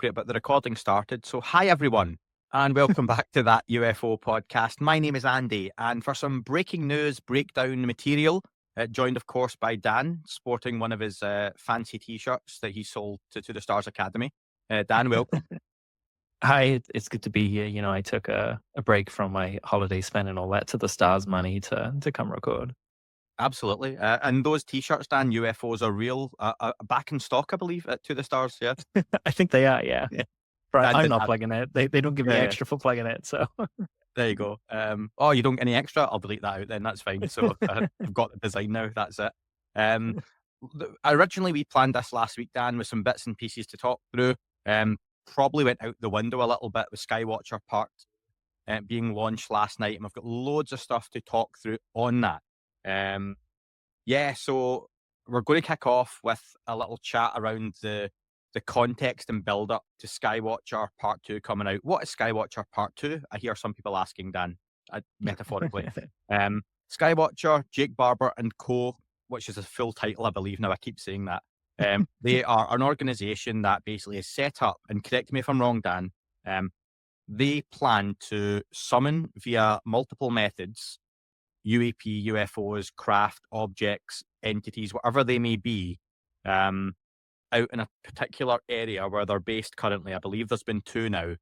inappropriate, but the recording started. So hi, everyone, and welcome back to that UFO podcast. My name is Andy, and for some breaking news breakdown material, joined, of course, by Dan, sporting one of his fancy T-shirts that he sold to the Stars Academy. Dan, welcome. Hi, it's good to be here. You know, I took a break from my holiday spend and all that to the Stars money to come record. Absolutely. And those T-shirts, Dan, UFOs are real, back in stock, I believe, To the Stars, yeah? I think they are, yeah. But I'm not that. plugging it. They don't give me extra for plugging it, so. There you go. Oh, you don't get any extra? I'll delete that out then, that's fine. So I've got the design now, that's it. Originally, we planned this last week, Dan, with some bits and pieces to talk through. Probably went out the window a little bit with Skywatcher Part 2 being launched last night, and we've got loads of stuff to talk through on that. So we're going to kick off with a little chat around the context and build up to Skywatcher Part 2 coming out. What is Skywatcher Part 2? I hear some people asking, Dan, metaphorically. Skywatcher, Jake Barber and Co., which is a full title, I believe now, I keep saying that. They are an organization that basically is set up, and correct me if I'm wrong, Dan, they plan to summon via multiple methods UAP, UFOs, craft, objects, entities, whatever they may be, out in a particular area where they're based currently. I believe there's been 2 now,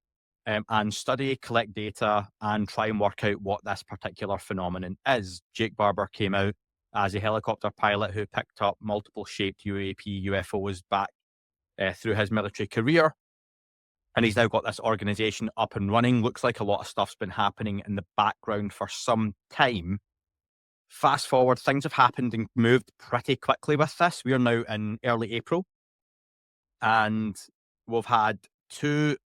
and study, collect data, and try and work out what this particular phenomenon is. Jake Barber came out as a helicopter pilot who picked up multiple shaped UAP, UFOs back through his military career. And he's now got this organization up and running. Looks like a lot of stuff's been happening in the background for some time. Fast forward, things have happened and moved pretty quickly with this. We are now in early April, and we've had 2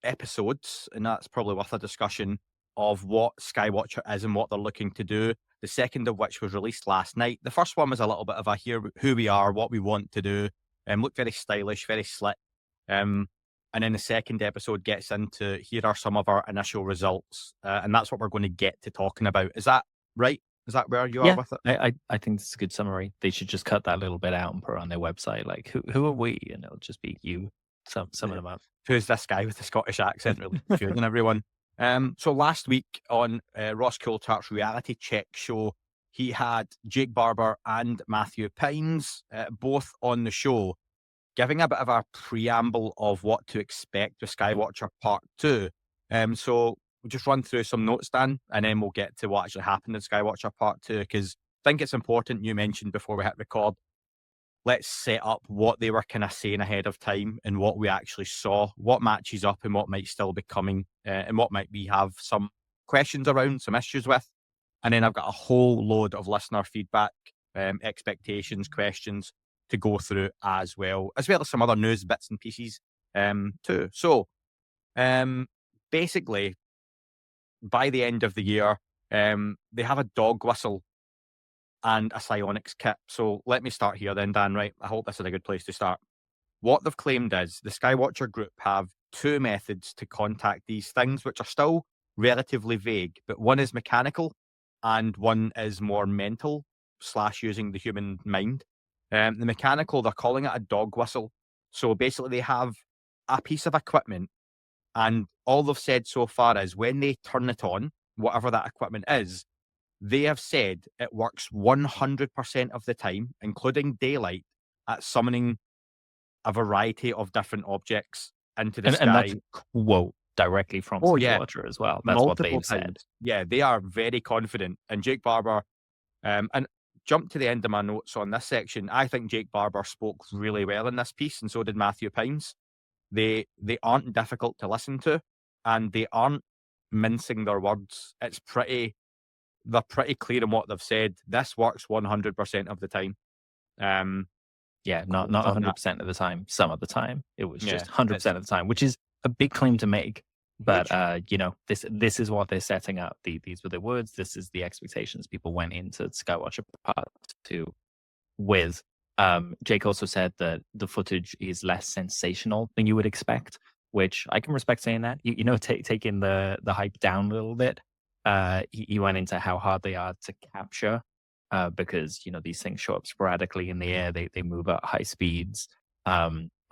episodes, and that's probably worth a discussion of what Skywatcher is and what they're looking to do. The second of which was released last night. The first one was a little bit of a here who we are, what we want to do, looked very stylish, very slick. And then the second episode gets into here are some of our initial results, and that's what we're going to get to talking about. Is that right? Is that where you are with it? I think this is a good summary. They should just cut that little bit out and put it on their website. Like, who are we? And it'll just be you, some of them up. Who's this guy with the Scottish accent? Really confusing everyone. So last week on Ross Coulter's reality check show, he had Jake Barber and Matthew Pines both on the show, giving a bit of a preamble of what to expect with Skywatcher Part 2. So we'll just run through some notes, Dan, and then we'll get to what actually happened in Skywatcher Part 2, because I think it's important, you mentioned before we hit record, let's set up what they were kind of saying ahead of time and what we actually saw, what matches up and what might still be coming, and what might we have some questions around, some issues with. And then I've got a whole load of listener feedback, expectations, questions to go through as well as some other news bits and pieces too. So basically, by the end of the year, they have a dog whistle and a psionics kit. So let me start here then, Dan, right? I hope this is a good place to start. What they've claimed is the Skywatcher group have 2 methods to contact these things, which are still relatively vague, but one is mechanical and one is more mental / using the human mind. The mechanical, they're calling it a dog whistle. So basically they have a piece of equipment, and all they've said so far is when they turn it on, whatever that equipment is, they have said it works 100% of the time, including daylight, at summoning a variety of different objects into the sky. And that's quote directly from Skywatcher as well. That's multiple what they've said. Yeah, they are very confident. And Jake Barber, and jump to the end of my notes on this section, I think Jake Barber spoke really well in this piece, and so did Matthew Pines. They aren't difficult to listen to, and they aren't mincing their words. They're pretty clear in what they've said. This works 100% of the time. Not 100% of the time. Some of the time, it was just 100% of the time, which is a big claim to make. But this is what they're setting up. These were their words. This is the expectations people went into Skywatcher Part 2 with. Jake also said that the footage is less sensational than you would expect, which I can respect saying that. Taking the hype down a little bit. He went into how hard they are to capture because these things show up sporadically in the air. They move at high speeds.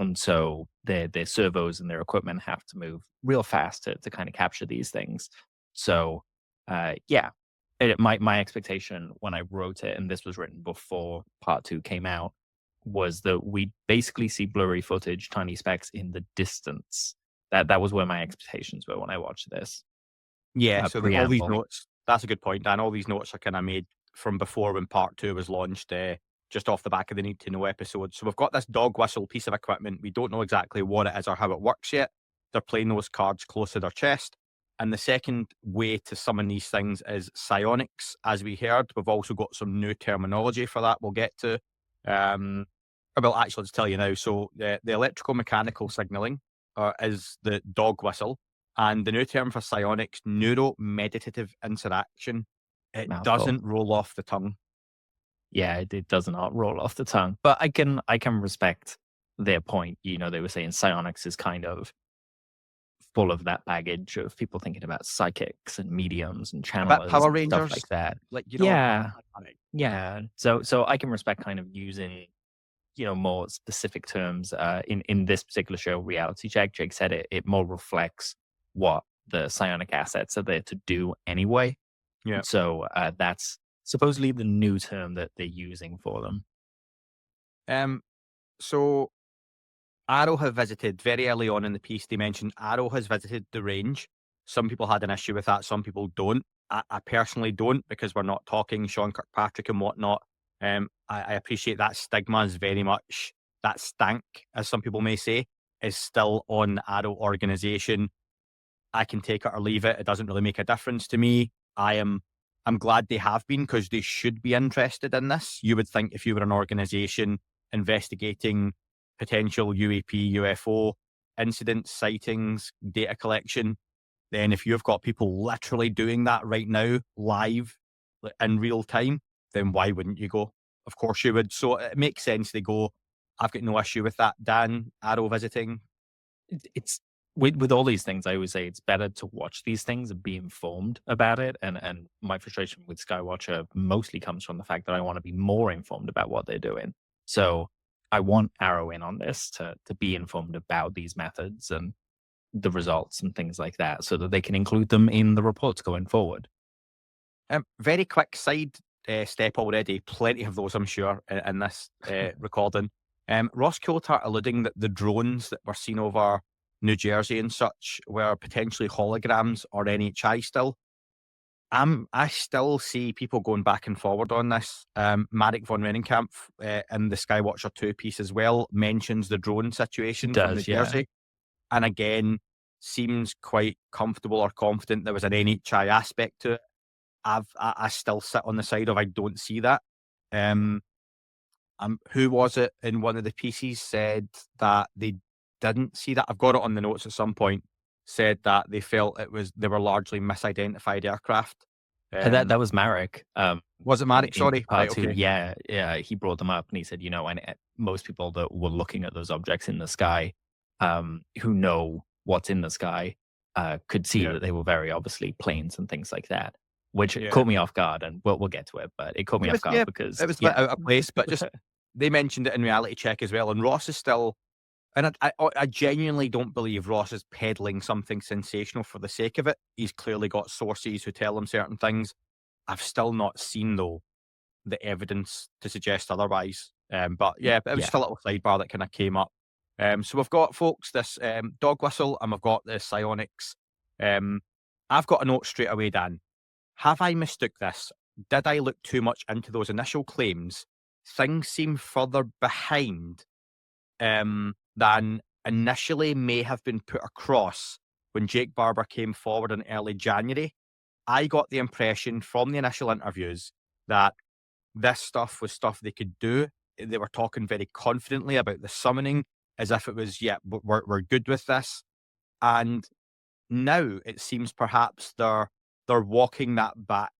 And so their servos and their equipment have to move real fast to kind of capture these things. So my expectation when I wrote it, and this was written before part 2 came out, was that we basically see blurry footage, tiny specks in the distance. That was where my expectations were when I watched this. Yeah, so all these notes, that's a good point, Dan. All these notes are kind of made from before when part 2 was launched, just off the back of the Need to Know episode. So we've got this dog whistle piece of equipment. We don't know exactly what it is or how it works yet. They're playing those cards close to their chest. And the second way to summon these things is psionics, as we heard. We've also got some new terminology for that we'll get to. Well, actually, let's tell you now. So the electrical mechanical signaling is the dog whistle. And the new term for psionics, neuromeditative interaction. It doesn't roll off the tongue. Yeah, it does not roll off the tongue. But I can respect their point. They were saying psionics is kind of full of that baggage of people thinking about psychics and mediums and channelers Power and Rangers, stuff like that. Yeah. So I can respect kind of using more specific terms. In this particular show, Reality Check, Jake said it more reflects what the psionic assets are there to do anyway. Yeah. So that's supposedly the new term that they're using for them. So Arrow have visited very early on in the piece. They mentioned Arrow has visited the range. Some people had an issue with that. Some people don't. I personally don't, because we're not talking Sean Kirkpatrick and whatnot. I appreciate that stigma is very much, that stank, as some people may say, is still on the Arrow organization. I can take it or leave it. It doesn't really make a difference to me. I'm glad they have been, because they should be interested in this. You would think if you were an organization investigating potential UAP, UFO incidents, sightings, data collection, then if you've got people literally doing that right now, live, in real time, then why wouldn't you go? Of course you would. So it makes sense they go. I've got no issue with that. Dan, Arrow visiting. It's with all these things, I always say it's better to watch these things and be informed about it. And my frustration with Skywatcher mostly comes from the fact that I want to be more informed about what they're doing. So I want Arrow in on this to be informed about these methods and the results and things like that, so that they can include them in the reports going forward. Very quick side step already. Plenty of those, I'm sure, in this recording. Ross Coulthart alluding that the drones that were seen over New Jersey and such were potentially holograms or NHI still. I still see people going back and forward on this. Marek von Rennenkamp in the Skywatcher 2 piece as well mentions the drone situation from New Jersey. And again, seems quite comfortable or confident there was an NHI aspect to it. I still sit on the side of I don't see that. Who was it in one of the pieces said that they didn't see that? I've got it on the notes at some point. Said that they felt they were largely misidentified aircraft. That was Marek. Was it Marek? Sorry. Part 2. Okay. Yeah. He brought them up and he said, and most people that were looking at those objects in the sky, who know what's in the sky, could see that they were very obviously planes and things like that, which caught me off guard. And we'll get to it, but it caught me off guard because it was a bit out of place. But just they mentioned it in Reality Check as well, and Ross is still. And I genuinely don't believe Ross is peddling something sensational for the sake of it. He's clearly got sources who tell him certain things. I've still not seen, though, the evidence to suggest otherwise. But it was just a little sidebar that kind of came up. So we've got, folks, this dog whistle, and we've got the psionics. I've got a note straight away, Dan. Have I mistook this? Did I look too much into those initial claims? Things seem further behind than initially may have been put across when Jake Barber came forward in early January. I got the impression from the initial interviews that this stuff was stuff they could do. They were talking very confidently about the summoning, as if it was, we're good with this. And now it seems perhaps they're walking that back.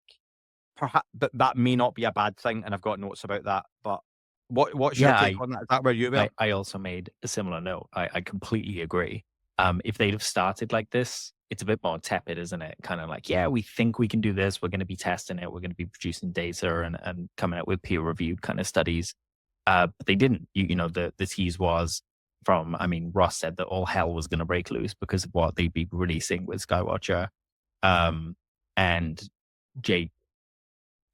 Perhaps, but that may not be a bad thing, and I've got notes about that. But what's your take on that? Is that where you were? I also made a similar note. I completely agree. If they'd have started like this, it's a bit more tepid, isn't it? Kind of like, we think we can do this. We're going to be testing it. We're going to be producing data and coming out with peer-reviewed kind of studies. But they didn't. The tease was, Ross said that all hell was going to break loose because of what they'd be releasing with Skywatcher. And Jake,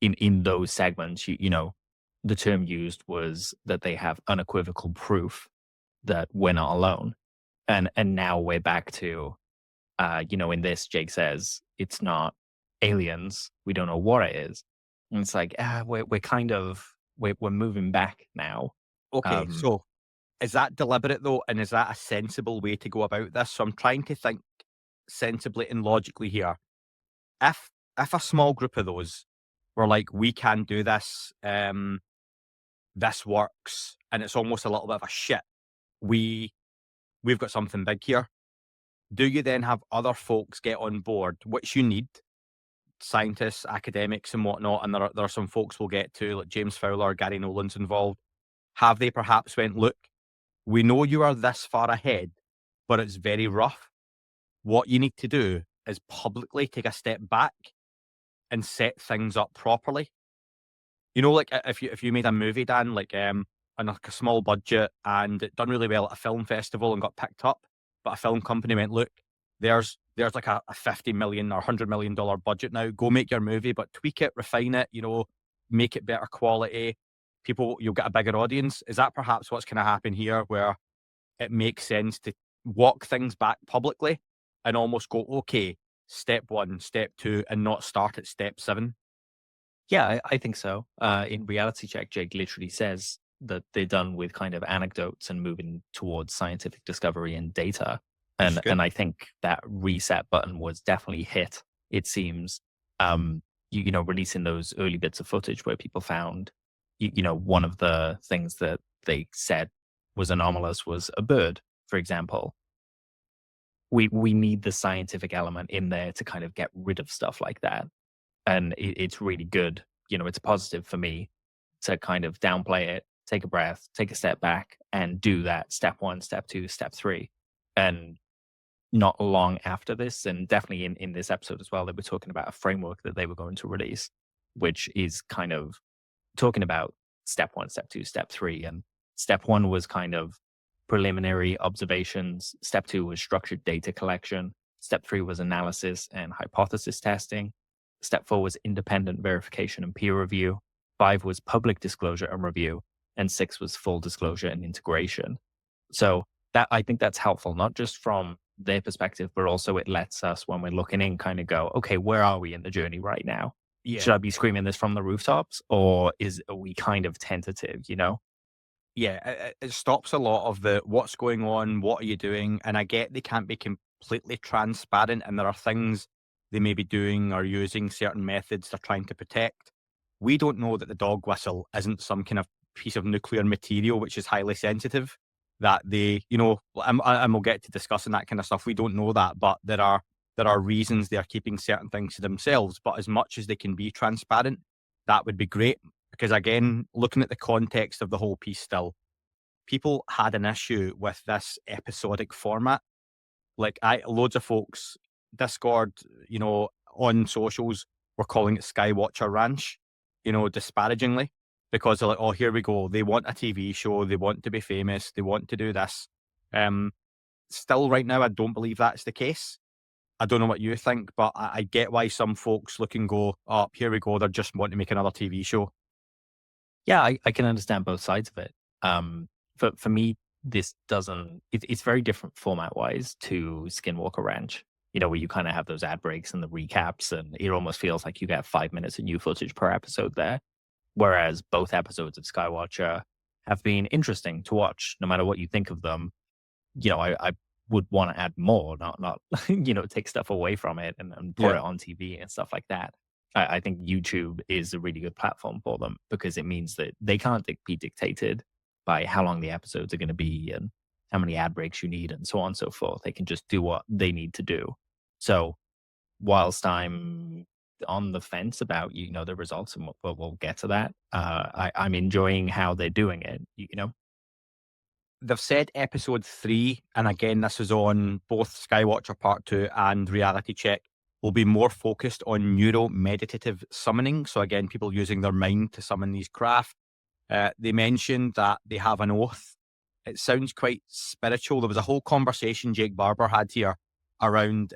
in those segments, you know, the term used was that they have unequivocal proof that we're not alone. And now we're back to, you know, in this, Jake says it's not aliens. We don't know what it is. And it's like, we're kind of, we're moving back now. Okay, so is that deliberate though? And is that a sensible way to go about this? So I'm trying to think sensibly and logically here. If a small group of those were like, we can do this, this works, and it's almost a little bit of a shit, we've got something big here. Do you then have other folks get on board, which you need, scientists, academics and whatnot, and there are some folks we'll get to, like James Fowler, Gary Nolan's involved. Have they perhaps went, look, we know you are this far ahead, but it's very rough. What you need to do is publicly take a step back and set things up properly. You know, like if you made a movie, Dan, like on like a small budget and it done really well at a film festival and got picked up, but a film company went, look, there's like a $50 million or $100 million budget now. Go make your movie, but tweak it, refine it, you know, make it better quality. People, you'll get a bigger audience. Is that perhaps what's going to happen here, where it makes sense to walk things back publicly and almost go, okay, step 1, step 2, and not start at step 7? Yeah, I think so. In Reality Check, Jake literally says that they're done with kind of anecdotes and moving towards scientific discovery and data. And I think that reset button was definitely hit. It seems, you know, releasing those early bits of footage where people found, you know, one of the things that they said was anomalous was a bird, for example. We need the scientific element in there to kind of get rid of stuff like that. And it's really good. You know, it's a positive for me to kind of downplay it, take a breath, take a step back, and do that step 1, step 2, step 3. And not long after this, and definitely in this episode as well, they were talking about a framework that they were going to release, which is kind of talking about step 1, step 2, step 3. And step 1 was kind of preliminary observations. Step 2 was structured data collection. Step 3 was analysis and hypothesis testing. Step 4 was independent verification and peer review. 5 was public disclosure and review. And 6 was full disclosure and integration. So that, I think that's helpful, not just from their perspective, but also it lets us, when we're looking in, kind of go, okay, where are we in the journey right now? Yeah. Should I be screaming this from the rooftops, or are we kind of tentative, you know? Yeah, it stops a lot of the what's going on, what are you doing? And I get they can't be completely transparent, and there are things they may be doing or using certain methods they're trying to protect. We don't know that the dog whistle isn't some kind of piece of nuclear material which is highly sensitive, that they, you know, and we'll get to discussing that kind of stuff. We don't know that, but there are reasons they are keeping certain things to themselves. But as much as they can be transparent, that would be great. Because again, looking at the context of the whole piece still, people had an issue with this episodic format. Like loads of folks, Discord, you know, on socials, were calling it Skywatcher Ranch, you know, disparagingly, because they're like, oh, here we go. They want a TV show. They want to be famous. They want to do this. Still right now, I don't believe that's the case. I don't know what you think, but I get why some folks look and go, oh, here we go. They're just wanting to make another TV show. Yeah, I can understand both sides of it. For me, this doesn't, it's very different format wise to Skinwalker Ranch, you know, where you kind of have those ad breaks and the recaps, and it almost feels like you get 5 minutes of new footage per episode there. Whereas both episodes of Skywatcher have been interesting to watch, no matter what you think of them. You know, I would want to add more, not you know, take stuff away from it and put it on TV and stuff like that. I think YouTube is a really good platform for them, because it means that they can't be dictated by how long the episodes are going to be and how many ad breaks you need and so on and so forth. They can just do what they need to do. So whilst I'm on the fence about, you know, the results, and we'll get to that, I'm enjoying how they're doing it, you know. They've said episode 3, and again, this is on both Skywatcher Part 2 and Reality Check, will be more focused on neuro-meditative summoning. So again, people using their mind to summon these craft. They mentioned that they have an oath it sounds quite spiritual. There was a whole conversation Jake Barber had here around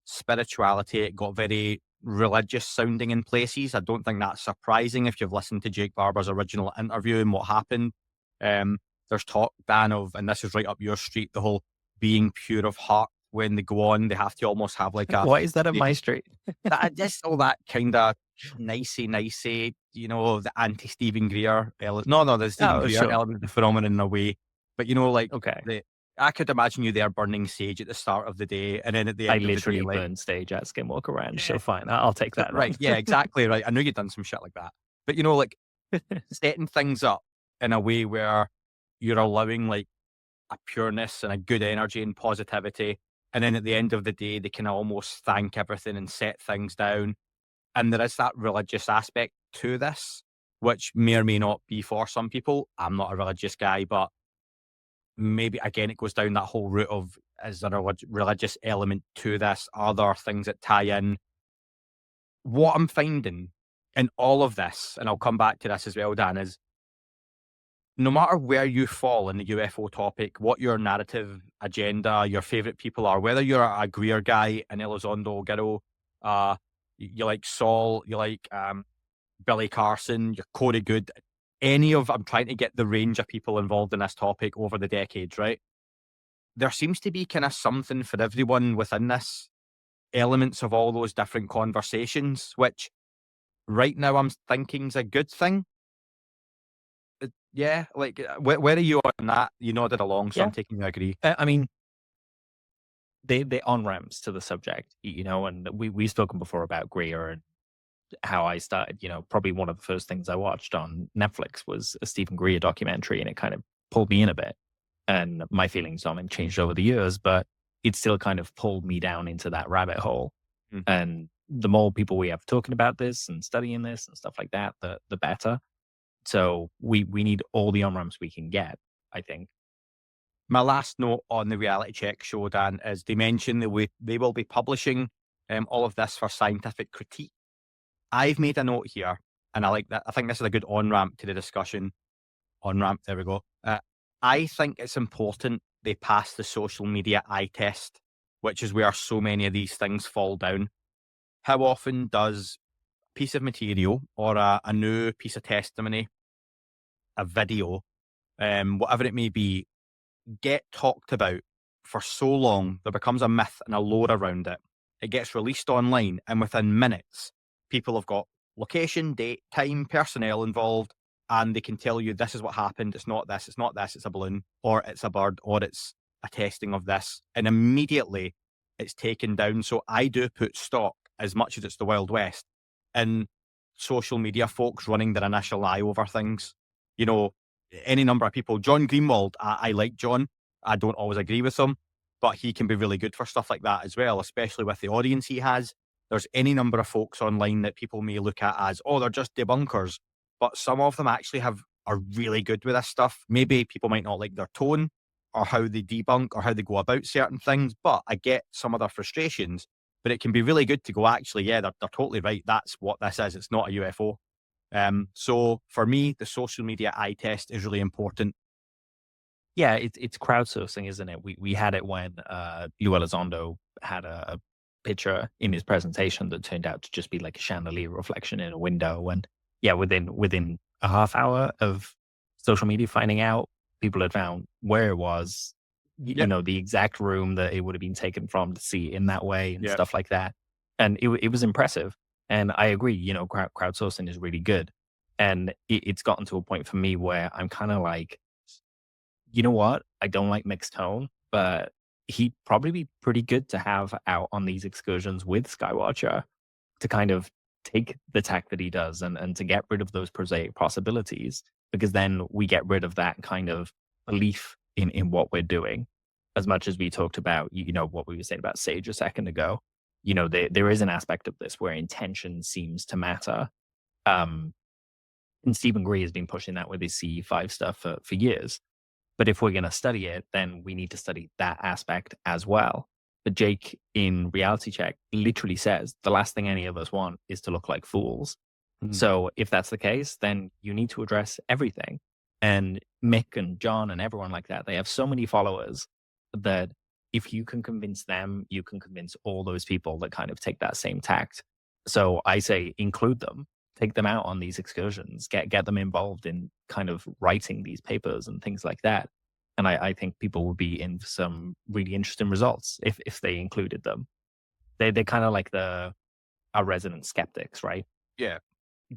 spirituality. It got very religious sounding in places. I don't think that's surprising if you've listened to Jake Barber's original interview and what happened. There's talk, Dan, of, and this is right up your street, the whole being pure of heart. When they go on, they have to almost have like a... Why is that up my street? Just all that kind of nicey, the anti-Stephen Greer element. No, the Stephen Greer element of the phenomenon in a way. But, like, okay. I could imagine you there burning sage at the start of the day, and then at the end of the day... I literally burned sage at Skinwalker Ranch, so fine. I'll take that. Right, yeah, exactly right. I know you've done some shit like that. But, like, setting things up in a way where you're allowing, like, a pureness and a good energy and positivity. And then at the end of the day, they can almost thank everything and set things down. And there is that religious aspect to this, which may or may not be for some people. I'm not a religious guy, but maybe, again, it goes down that whole route of, is there a religious element to this? Are there things that tie in? What I'm finding in all of this, and I'll come back to this as well, Dan, is no matter where you fall in the UFO topic, what your narrative agenda, your favorite people are, whether you're a Greer guy, an Elizondo Giro, you like Saul, you like Billy Carson, you're Corey Good, I'm trying to get the range of people involved in this topic over the decades, right? There seems to be kind of something for everyone within this, elements of all those different conversations, which right now I'm thinking is a good thing. Yeah, like, where are you on that? You nodded along, so I'm taking you agree. I mean, they on-ramps to the subject, and we've spoken before about Greer and how I started, probably one of the first things I watched on Netflix was a Stephen Greer documentary, and it kind of pulled me in a bit. And my feelings on him changed over the years, but it still kind of pulled me down into that rabbit hole. Mm-hmm. And the more people we have talking about this and studying this and stuff like that, the better. So we need all the on-ramps we can get, I think. My last note on the reality check show, Dan, is they mention that they will be publishing all of this for scientific critique. I've made a note here, and I like that. I think this is a good on-ramp to the discussion. On-ramp, there we go. I think it's important they pass the social media eye test, which is where so many of these things fall down. How often does piece of material or a new piece of testimony, a video, whatever it may be, get talked about for so long, there becomes a myth and a lore around it. It gets released online, and within minutes, people have got location, date, time, personnel involved, and they can tell you this is what happened. It's not this, it's a balloon, or it's a bird, or it's a testing of this. And immediately it's taken down. So I do put stock, as much as it's the Wild West, in social media folks running their initial eye over things. Any number of people. John Greenwald, I like John. I don't always agree with him, but he can be really good for stuff like that as well, especially with the audience he has. There's any number of folks online that people may look at as, they're just debunkers, but some of them actually are really good with this stuff. Maybe people might not like their tone or how they debunk or how they go about certain things, but I get some of their frustrations. But it can be really good to go, actually, yeah, they're totally right. That's what this is. It's not a UFO. So for me, the social media eye test is really important. Yeah, it's crowdsourcing, isn't it? We had it when Lou Elizondo had a picture in his presentation that turned out to just be like a chandelier reflection in a window. And yeah, within a half hour of social media finding out, people had found where it was, the exact room that it would have been taken from to see it in that way and stuff like that. And it was impressive. And I agree, crowdsourcing is really good. And it's gotten to a point for me where I'm kind of like, you know what? I don't like mixed tone, but he'd probably be pretty good to have out on these excursions with Skywatcher to kind of take the tack that he does and to get rid of those prosaic possibilities, because then we get rid of that kind of belief in what we're doing. As much as we talked about, what we were saying about Sage a second ago, there is an aspect of this where intention seems to matter. And Stephen Greer has been pushing that with his CE5 stuff for years. But if we're going to study it, then we need to study that aspect as well. But Jake in Reality Check literally says the last thing any of us want is to look like fools. So if that's the case, then you need to address everything. And Mick and John and everyone like that, they have so many followers that if you can convince them, you can convince all those people that kind of take that same tact. So I say include them, take them out on these excursions, get them involved in kind of writing these papers and things like that. And I think people would be in for some really interesting results if they included them. They're kind of like our resident skeptics, right? Yeah.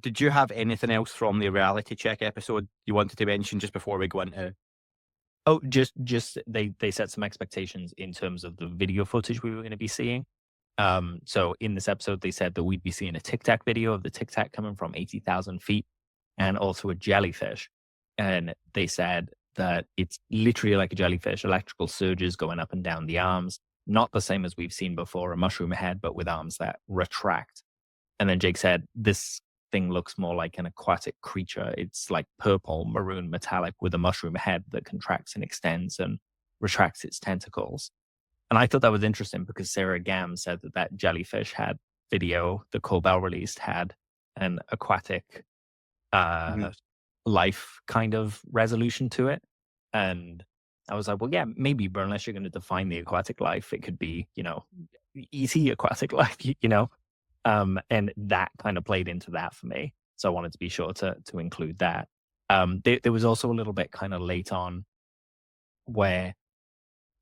Did you have anything else from the reality check episode you wanted to mention just before we go into? Oh, just they set some expectations in terms of the video footage we were going to be seeing. So in this episode, they said that we'd be seeing a Tic Tac video of the Tic Tac coming from 80,000 feet, and also a jellyfish. And they said that it's literally like a jellyfish, electrical surges going up and down the arms, not the same as we've seen before, a mushroom head, but with arms that retract. And then Jake said, this thing looks more like an aquatic creature. It's like purple, maroon, metallic with a mushroom head that contracts and extends and retracts its tentacles. And I thought that was interesting because Sarah Gam said that jellyfish had video the Colbell released had an aquatic life kind of resolution to it. And I was like, well, yeah, maybe, but unless you're going to define the aquatic life, it could be, easy aquatic life, and that kind of played into that for me. So I wanted to be sure to include that. There was also a little bit kind of late on where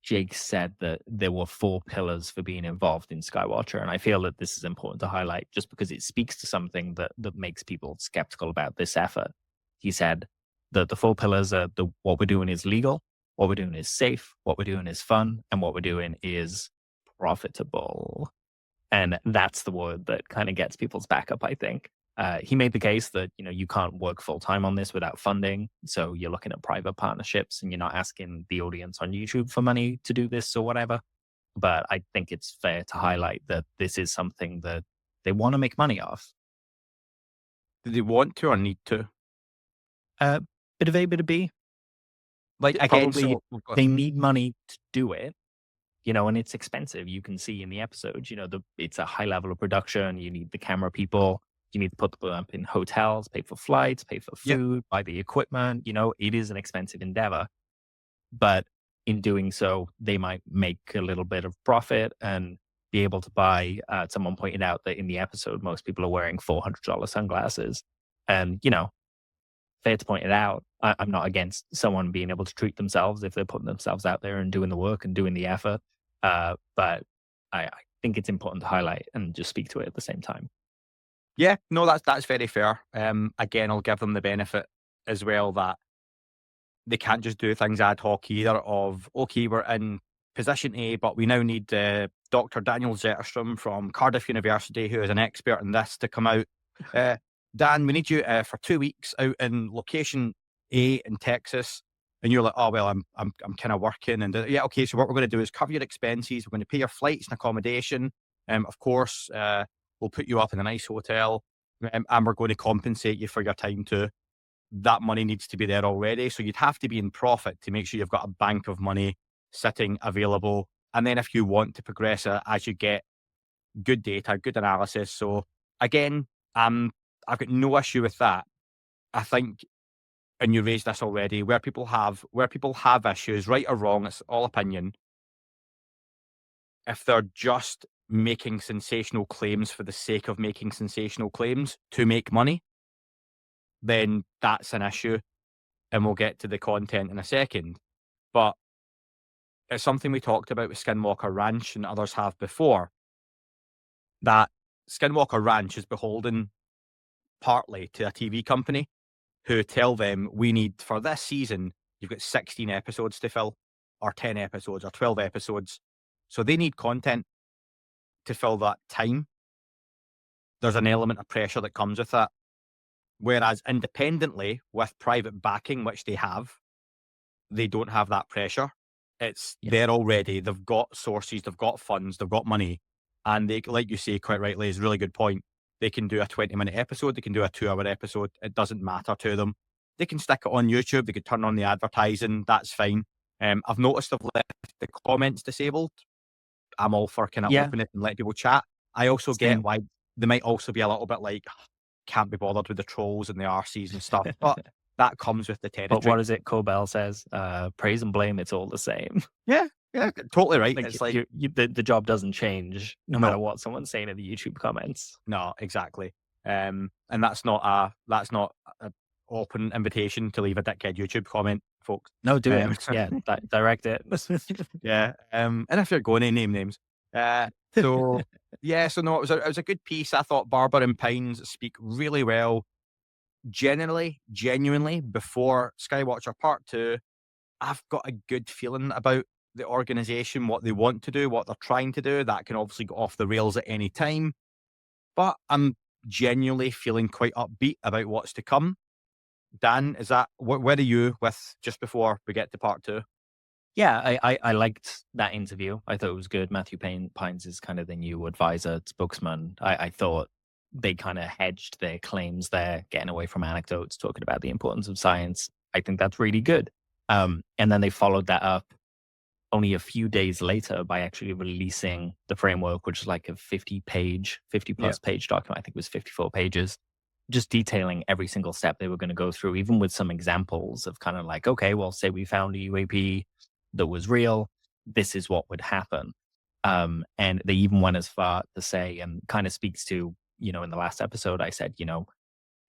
Jake said that there were 4 pillars for being involved in Skywatcher. And I feel that this is important to highlight just because it speaks to something that makes people skeptical about this effort. He said that the 4 pillars are what we're doing is legal, what we're doing is safe, what we're doing is fun, and what we're doing is profitable. And that's the word that kind of gets people's back up, I think. He made the case that, you can't work full time on this without funding. So you're looking at private partnerships and you're not asking the audience on YouTube for money to do this or whatever. But I think it's fair to highlight that this is something that they want to make money off. Do they want to or need to? Bit of A, bit of B. Like, again, probably they need money to do it. And it's expensive. You can see in the episodes, it's a high level of production. You need the camera people. You need to put them up in hotels, pay for flights, pay for food, buy the equipment. It is an expensive endeavor. But in doing so, they might make a little bit of profit and be able to buy. Someone pointed out that in the episode, most people are wearing $400 sunglasses. And, fair to point it out. I'm not against someone being able to treat themselves if they're putting themselves out there and doing the work and doing the effort. But I think it's important to highlight and just speak to it at the same time. Yeah, no, that's very fair. Again, I'll give them the benefit as well that they can't just do things ad hoc either of, okay, we're in position A, but we now need Dr. Daniel Zetterstrom from Cardiff University, who is an expert in this, to come out. Dan, we need you for 2 weeks out in location A in Texas. And you're like, oh, well, I'm kind of working. And yeah, okay, so what we're going to do is cover your expenses. We're going to pay your flights and accommodation. Of course, we'll put you up in a nice hotel, and we're going to compensate you for your time too. That money needs to be there already. So you'd have to be in profit to make sure you've got a bank of money sitting available. And then if you want to progress as you get good data, good analysis. So again, I've got no issue with that. I think, and you raised this already, where people have issues, right or wrong, it's all opinion. If they're just making sensational claims for the sake of making sensational claims to make money, then that's an issue. And we'll get to the content in a second. But it's something we talked about with Skinwalker Ranch and others have before, that Skinwalker Ranch is beholden partly to a TV company who tell them, we need, for this season, you've got 16 episodes to fill, or 10 episodes, or 12 episodes. So they need content to fill that time. There's an element of pressure that comes with that. Whereas independently, with private backing, which they have, they don't have that pressure. It's there already. They've got sources, they've got funds, they've got money. And they, like you say quite rightly, is a really good point. They can do a 20-minute episode. They can do a 2-hour episode. It doesn't matter to them. They can stick it on YouTube. They could turn on the advertising. That's fine. I've noticed they've left the comments disabled. I'm all for kind of open it and let people chat. I also get why they might also be a little bit like, can't be bothered with the trolls and the RCs and stuff. But that comes with the territory. But what is it? Cobell says, praise and blame, it's all the same. Yeah, totally right. Like, It's like the job doesn't change no matter what someone's saying in the YouTube comments. No, exactly. And that's not a open invitation to leave a dickhead YouTube comment, folks. No, do it. Yeah, direct it. Yeah. And if you're going to name names. So yeah, so no, it was a good piece. I thought Barber and Pines speak really well. Genuinely, before Skywatcher Part 2, I've got a good feeling about the organization, what they want to do, what they're trying to do. That can obviously go off the rails at any time. But I'm genuinely feeling quite upbeat about what's to come. Dan, where are you with just before we get to Part 2? Yeah, I liked that interview. I thought it was good. Matthew Pines is kind of the new advisor, spokesman. I thought they kind of hedged their claims there, getting away from anecdotes, talking about the importance of science. I think that's really good. And then they followed that up only a few days later by actually releasing the framework, which is like a 50 plus page document. I think it was 54 pages, just detailing every single step they were going to go through, even with some examples of kind of like, okay, well, say we found a UAP that was real, this is what would happen. And they even went as far to say, and kind of speaks to, in the last episode, I said,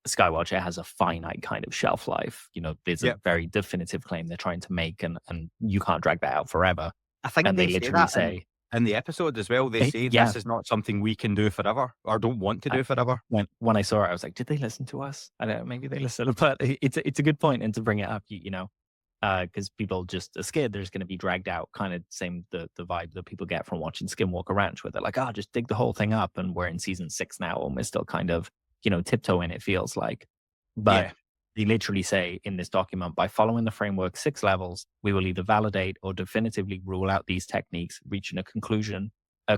Skywatcher has a finite kind of shelf life. There's a very definitive claim they're trying to make, and you can't drag that out forever. I think and they literally say in the episode as well, they say this is not something we can do forever or don't want to do forever. When I saw it, I was like, did they listen to us? I don't know, maybe they listened, but it's a good point, and to bring it up, because people just are scared there's going to be dragged out, kind of same the vibe that people get from watching Skinwalker Ranch, where they're like, just dig the whole thing up, and we're in season 6 now, and we're still kind of tiptoeing, it feels like. But they literally say in this document, by following the framework 6 levels, we will either validate or definitively rule out these techniques, reaching a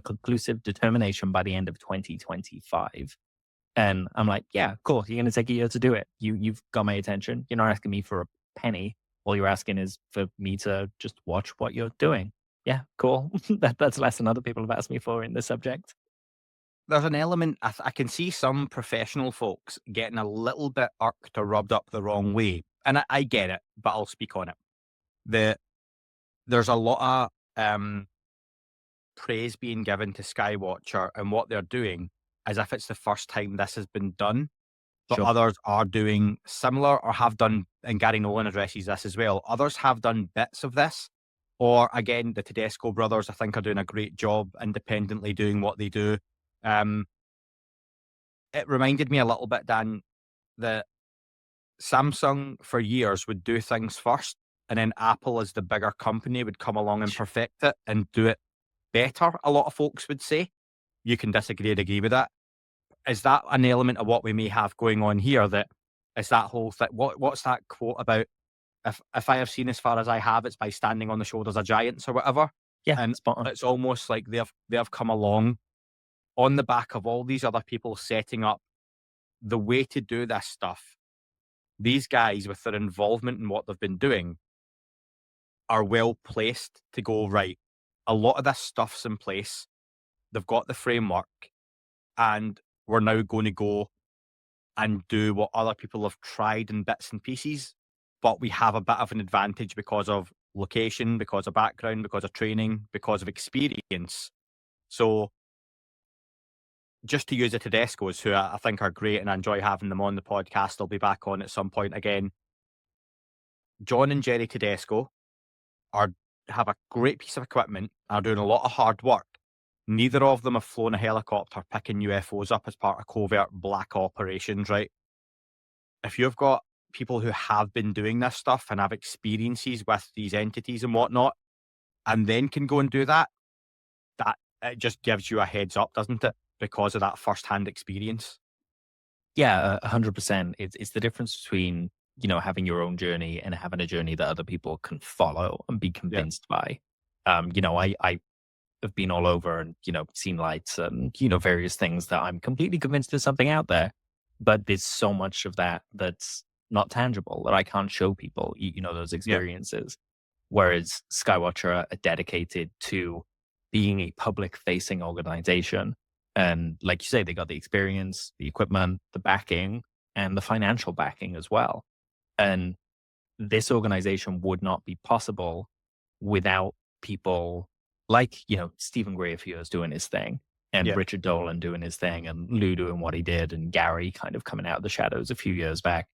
conclusive determination by the end of 2025. And I'm like, yeah, cool. You're going to take a year to do it. You've got my attention. You're not asking me for a penny. All you're asking is for me to just watch what you're doing. Yeah, cool. That's less than other people have asked me for in this subject. There's an element, I can see some professional folks getting a little bit irked or rubbed up the wrong way. And I get it, but I'll speak on it. There's a lot of praise being given to Skywatcher and what they're doing as if it's the first time this has been done. But others are doing similar or have done, and Gary Nolan addresses this as well. Others have done bits of this. Or again, the Tedesco brothers, I think, are doing a great job independently doing what they do. It reminded me a little bit, Dan, that Samsung for years would do things first, and then Apple, as the bigger company, would come along and perfect it and do it better, a lot of folks would say. You can disagree or agree with that. Is that an element of what we may have going on here? That is that whole thing. What's that quote about? If I have seen as far as I have, it's by standing on the shoulders of giants or whatever. Yeah, and spot on. It's almost like they have come along on the back of all these other people setting up the way to do this stuff. These guys, with their involvement in what they've been doing, are well placed to go, right, a lot of this stuff's in place. They've got the framework, and we're now going to go and do what other people have tried in bits and pieces, but we have a bit of an advantage because of location, because of background, because of training, because of experience. So just to use the Tedescos, who I think are great and I enjoy having them on the podcast, I'll be back on at some point again. John and Jerry Tedesco have a great piece of equipment, are doing a lot of hard work. Neither of them have flown a helicopter picking UFOs up as part of covert black operations, right? If you've got people who have been doing this stuff and have experiences with these entities and whatnot, and then can go and do that it just gives you a heads up, doesn't it? Because of that first-hand experience. Yeah, 100%. It's the difference between, having your own journey and having a journey that other people can follow and be convinced by. I have been all over and, seen lights and, various things that I'm completely convinced there's something out there. But there's so much of that that's not tangible that I can't show people, those experiences. Whereas Skywatcher are dedicated to being a public-facing organization. And like you say, they got the experience, the equipment, the backing, and the financial backing as well. And this organization would not be possible without people like, Stephen Greer is doing his thing, and Richard Dolan doing his thing, and Lou doing what he did, and Gary kind of coming out of the shadows a few years back.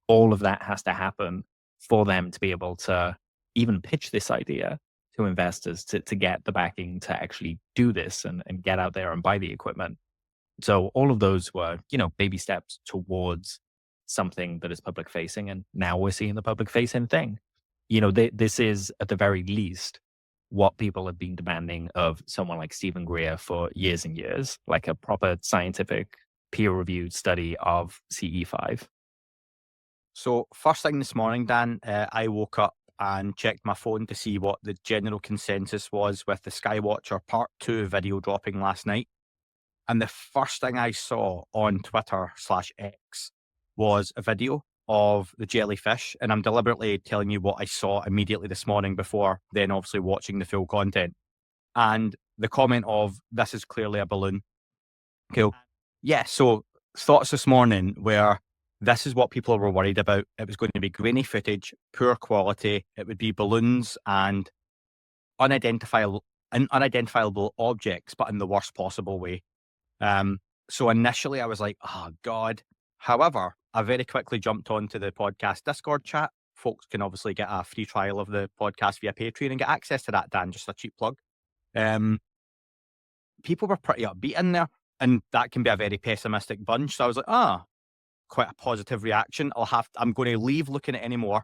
All of that has to happen for them to be able to even pitch this idea to investors to get the backing to actually do this and get out there and buy the equipment. So all of those were, baby steps towards something that is public facing. And now we're seeing the public facing thing. This is at the very least what people have been demanding of someone like Stephen Greer for years and years, like a proper scientific peer-reviewed study of CE5. So first thing this morning, Dan, I woke up and checked my phone to see what the general consensus was with the Skywatcher Part 2 video dropping last night. And the first thing I saw on Twitter/X was a video of the jellyfish. And I'm deliberately telling you what I saw immediately this morning before then obviously watching the full content. And the comment of, "This is clearly a balloon." Cool. Yeah, so thoughts this morning were, this is what people were worried about. It was going to be grainy footage, poor quality. It would be balloons and unidentifiable objects, but in the worst possible way. So initially I was like, oh God. However, I very quickly jumped onto the podcast Discord chat. Folks can obviously get a free trial of the podcast via Patreon and get access to that, Dan, just a cheap plug. People were pretty upbeat in there, and that can be a very pessimistic bunch. So I was like, quite a positive reaction. I'm going to leave looking at any more,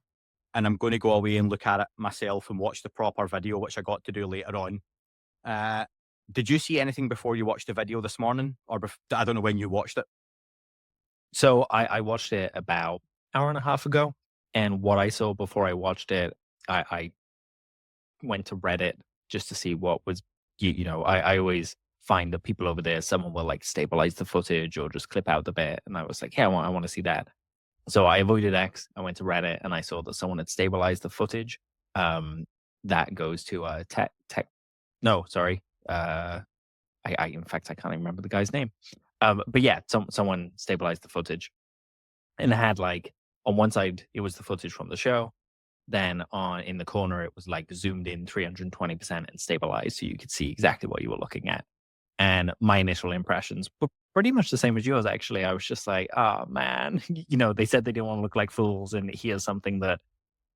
and I'm going to go away and look at it myself and watch the proper video, which I got to do later on. Did you see anything before you watched the video this morning? Or I don't know when you watched it. So I watched it about an hour and a half ago. And what I saw before I watched it, I went to Reddit just to see what was, I always find that people over there, someone will like stabilize the footage or just clip out the bit. And I was like, yeah, I want to see that. So I avoided X. I went to Reddit and I saw that someone had stabilized the footage. That goes to in fact, I can't even remember the guy's name. But yeah, someone stabilized the footage, and it had like on one side it was the footage from the show, then in the corner it was like zoomed in 320% and stabilized, so you could see exactly what you were looking at. And my initial impressions were pretty much the same as yours. Actually, I was just like, oh man, they said they didn't want to look like fools, and here's something that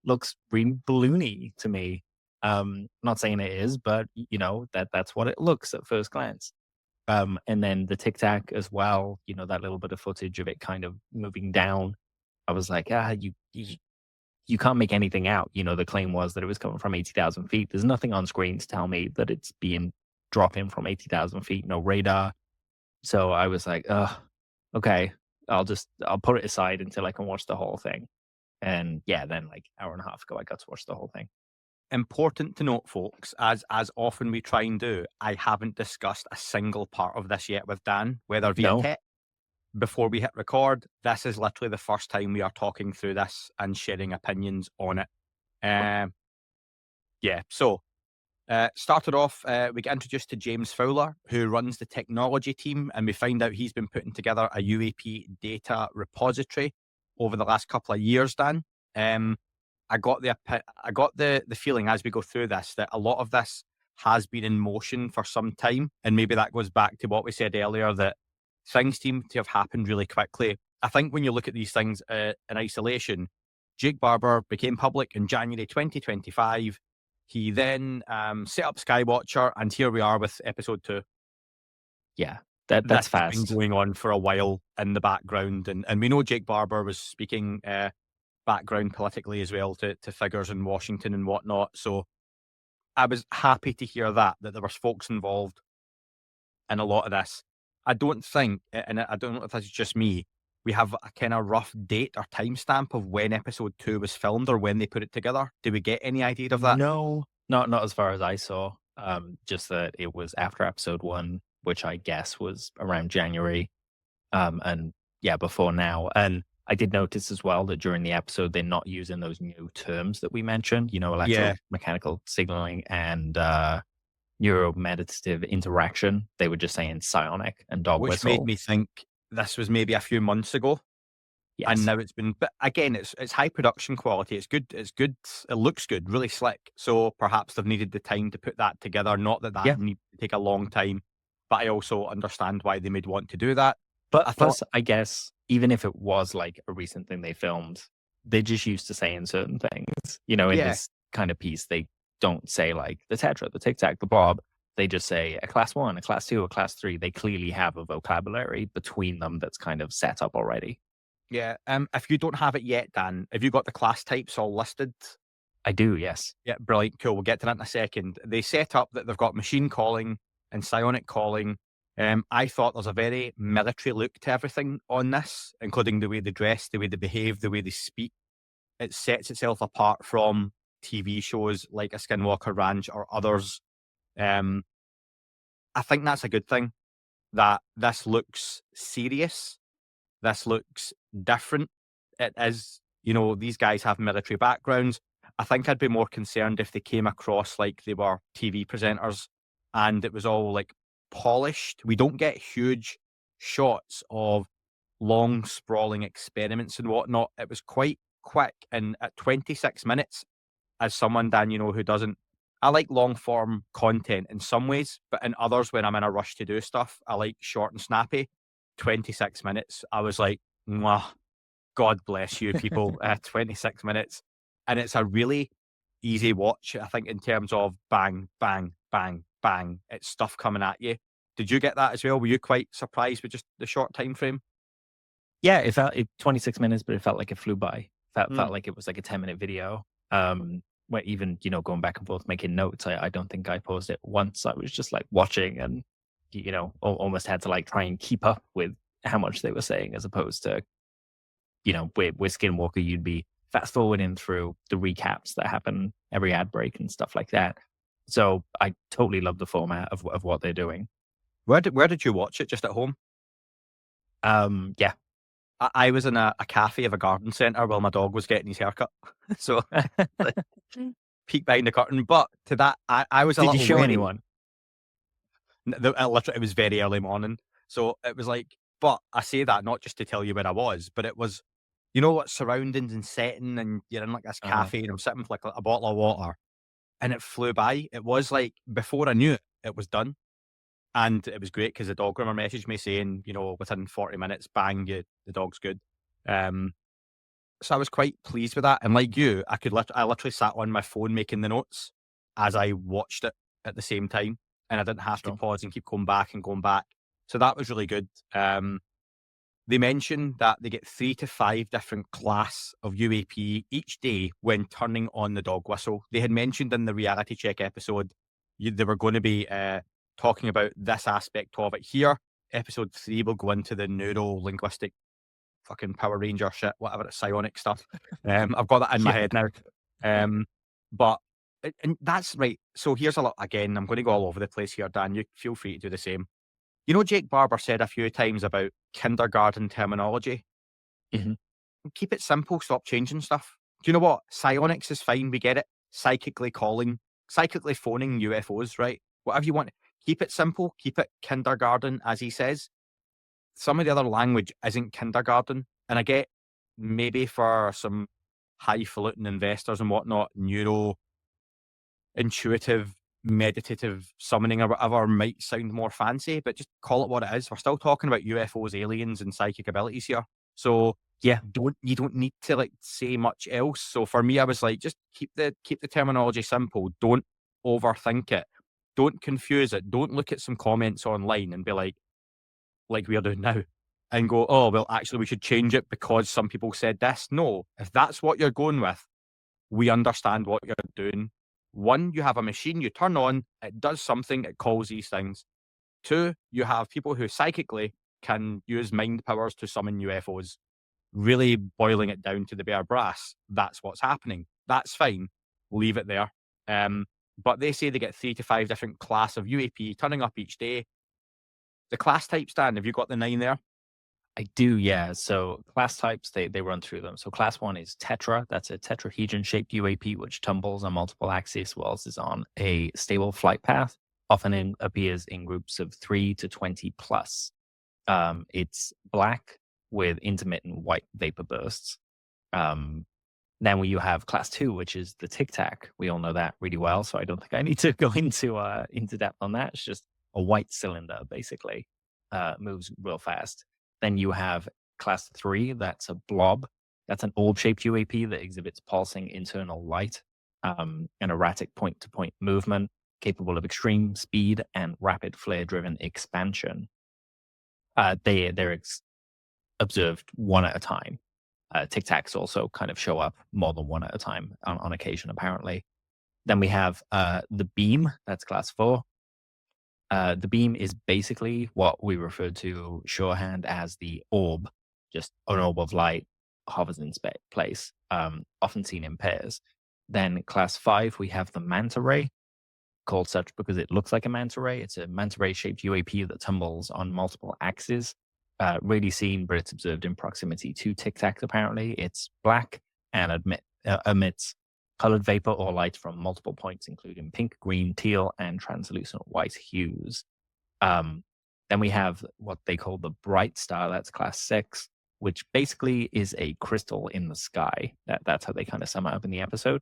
looks really balloony to me. Not saying it is, but that's what it looks at first glance. And then the Tic Tac as well, that little bit of footage of it kind of moving down. I was like, you can't make anything out. The claim was that it was coming from 80,000 feet. There's nothing on screen to tell me that it's being dropped in from 80,000 feet, no radar. So I was like, okay, I'll put it aside until I can watch the whole thing. And yeah, then like an hour and a half ago, I got to watch the whole thing. Important to note, folks, as often we try and do, I haven't discussed a single part of this yet with Dan, whether via text. Before we hit record, this is literally the first time we are talking through this and sharing opinions on it. So started off, we get introduced to James Fowler, who runs the technology team, and we find out he's been putting together a UAP data repository over the last couple of years, Dan. I got the feeling as we go through this that a lot of this has been in motion for some time, and maybe that goes back to what we said earlier, that things seem to have happened really quickly. I think when you look at these things in isolation, Jake Barber became public in January 2025. He then set up Skywatcher, and here we are with episode 2. Yeah, that's fast. Been going on for a while in the background, and we know Jake Barber was speaking background politically as well to figures in Washington and whatnot. So I was happy to hear that there was folks involved in a lot of this. I don't think, and I don't know if this is just me, we have a kind of rough date or timestamp of when episode 2 was filmed or when they put it together. Do we get any idea of that? No, not as far as I saw. Just that it was after episode 1, which I guess was around January. And yeah, before now. And I did notice as well that during the episode, they're not using those new terms that we mentioned, electromechanical signaling and neuromeditative interaction. They were just saying psionic and dog whistle. Which made me think this was maybe a few months ago. Yes. And now it's been, but again, it's high production quality. It's good. It looks good, really slick. So perhaps they've needed the time to put that together. Not that needs to take a long time, but I also understand why they would want to do that. But I guess, even if it was like a recent thing they filmed, they're just used to saying certain things. In this kind of piece, they don't say like the Tetra, the Tic Tac, the Blob. They just say a class 1, a class 2, a class 3. They clearly have a vocabulary between them that's kind of set up already. Yeah. If you don't have it yet, Dan, have you got the class types all listed? I do, yes. Yeah, brilliant. Cool. We'll get to that in a second. They set up that they've got machine calling and psionic calling. I thought there's a very military look to everything on this, including the way they dress, the way they behave, the way they speak. It sets itself apart from TV shows like a Skinwalker Ranch or others. I think that's a good thing, that this looks serious. This looks different. It is, these guys have military backgrounds. I think I'd be more concerned if they came across like they were TV presenters and it was all like polished. We don't get huge shots of long, sprawling experiments and whatnot. It was quite quick. And at 26 minutes, as someone, Dan, who doesn't, I like long form content in some ways, but in others, when I'm in a rush to do stuff, I like short and snappy. 26 minutes, I was like, mwah, God bless you, people. 26 minutes. And it's a really easy watch, I think, in terms of bang, bang, bang, bang. It's stuff coming at you. Did you get that as well? Were you quite surprised with just the short time frame? Yeah, it felt 26 minutes, but it felt like it flew by. Felt like it was like a 10-minute video. Where even, going back and forth, making notes, I don't think I paused it once. I was just like watching and, almost had to like try and keep up with how much they were saying, as opposed to, with Skinwalker, you'd be fast forwarding through the recaps that happen every ad break and stuff like that. So I totally love the format of what they're doing. Where did you watch it? Just at home? Yeah. I was in a cafe of a garden centre while my dog was getting his haircut. So peek behind the curtain. But to that, I was a little Did you show wary. anyone? It was very early morning. So it was like, but I say that not just to tell you where I was, but it was, what surroundings and setting, and you're in like this cafe and I'm sitting with like a bottle of water and it flew by. It was like, before I knew it, it was done. And it was great because the dog groomer messaged me saying, within 40 minutes, bang, the dog's good. So I was quite pleased with that. And like you, I literally sat on my phone making the notes as I watched it at the same time. And I didn't have to pause and keep going back. So that was really good. They mentioned that they get 3 to 5 different class of UAP each day when turning on the dog whistle. They had mentioned in the reality check episode, they were going to be talking about this aspect of it here. Episode 3 will go into the neuro-linguistic fucking Power Ranger shit, whatever, it's psionic stuff. I've got that in my head now. But and that's right. So here's a lot. Again, I'm going to go all over the place here, Dan. You feel free to do the same. Jake Barber said a few times about kindergarten terminology. Mm-hmm. Keep it simple. Stop changing stuff. Do you know what? Psionics is fine. We get it. Psychically phoning UFOs, right? Whatever you want. Keep it simple. Keep it kindergarten, as he says. Some of the other language isn't kindergarten. And I get maybe for some highfalutin investors and whatnot, intuitive, meditative summoning or whatever might sound more fancy, but just call it what it is. We're still talking about UFOs, aliens, and psychic abilities here. So yeah, you don't need to like say much else. So for me, I was like, just keep the terminology simple. Don't overthink it. Don't confuse it. Don't look at some comments online and be like we are doing now, and go, oh, well, actually, we should change it because some people said this. No, if that's what you're going with, we understand what you're doing. 1, you have a machine you turn on, it does something, it calls these things. 2, you have people who psychically can use mind powers to summon UFOs. Really boiling it down to the bare brass, that's what's happening. That's fine. Leave it there. But they say they get 3 to 5 different class of UAP turning up each day. The class types, Dan, have you got the 9 there? I do, yeah. So class types, they run through them. So class 1 is Tetra. That's a tetrahedron-shaped UAP, which tumbles on multiple axes whilst is on a stable flight path. Often appears in groups of 3 to 20 plus. It's black with intermittent white vapor bursts. Then you have class 2, which is the Tic Tac. We all know that really well, so I don't think I need to go into depth on that. It's just a white cylinder, basically, moves real fast. Then you have class 3, that's a blob. That's an orb-shaped UAP that exhibits pulsing internal light, and erratic point-to-point movement, capable of extreme speed and rapid flare-driven expansion. They're observed one at a time. Tic Tacs also kind of show up more than one at a time on occasion, apparently. Then we have the beam, that's class 4. The beam is basically what we refer to shorthand as the orb, just an orb of light hovers in place, often seen in pairs. Then class 5, we have the manta ray, called such because it looks like a manta ray. It's a manta ray shaped UAP that tumbles on multiple axes. Really seen, but it's observed in proximity to Tic Tacs, apparently. It's black and emits colored vapor or light from multiple points, including pink, green, teal, and translucent white hues. Then we have what they call the bright star, that's class 6, which basically is a crystal in the sky. That's how they kind of sum it up in the episode.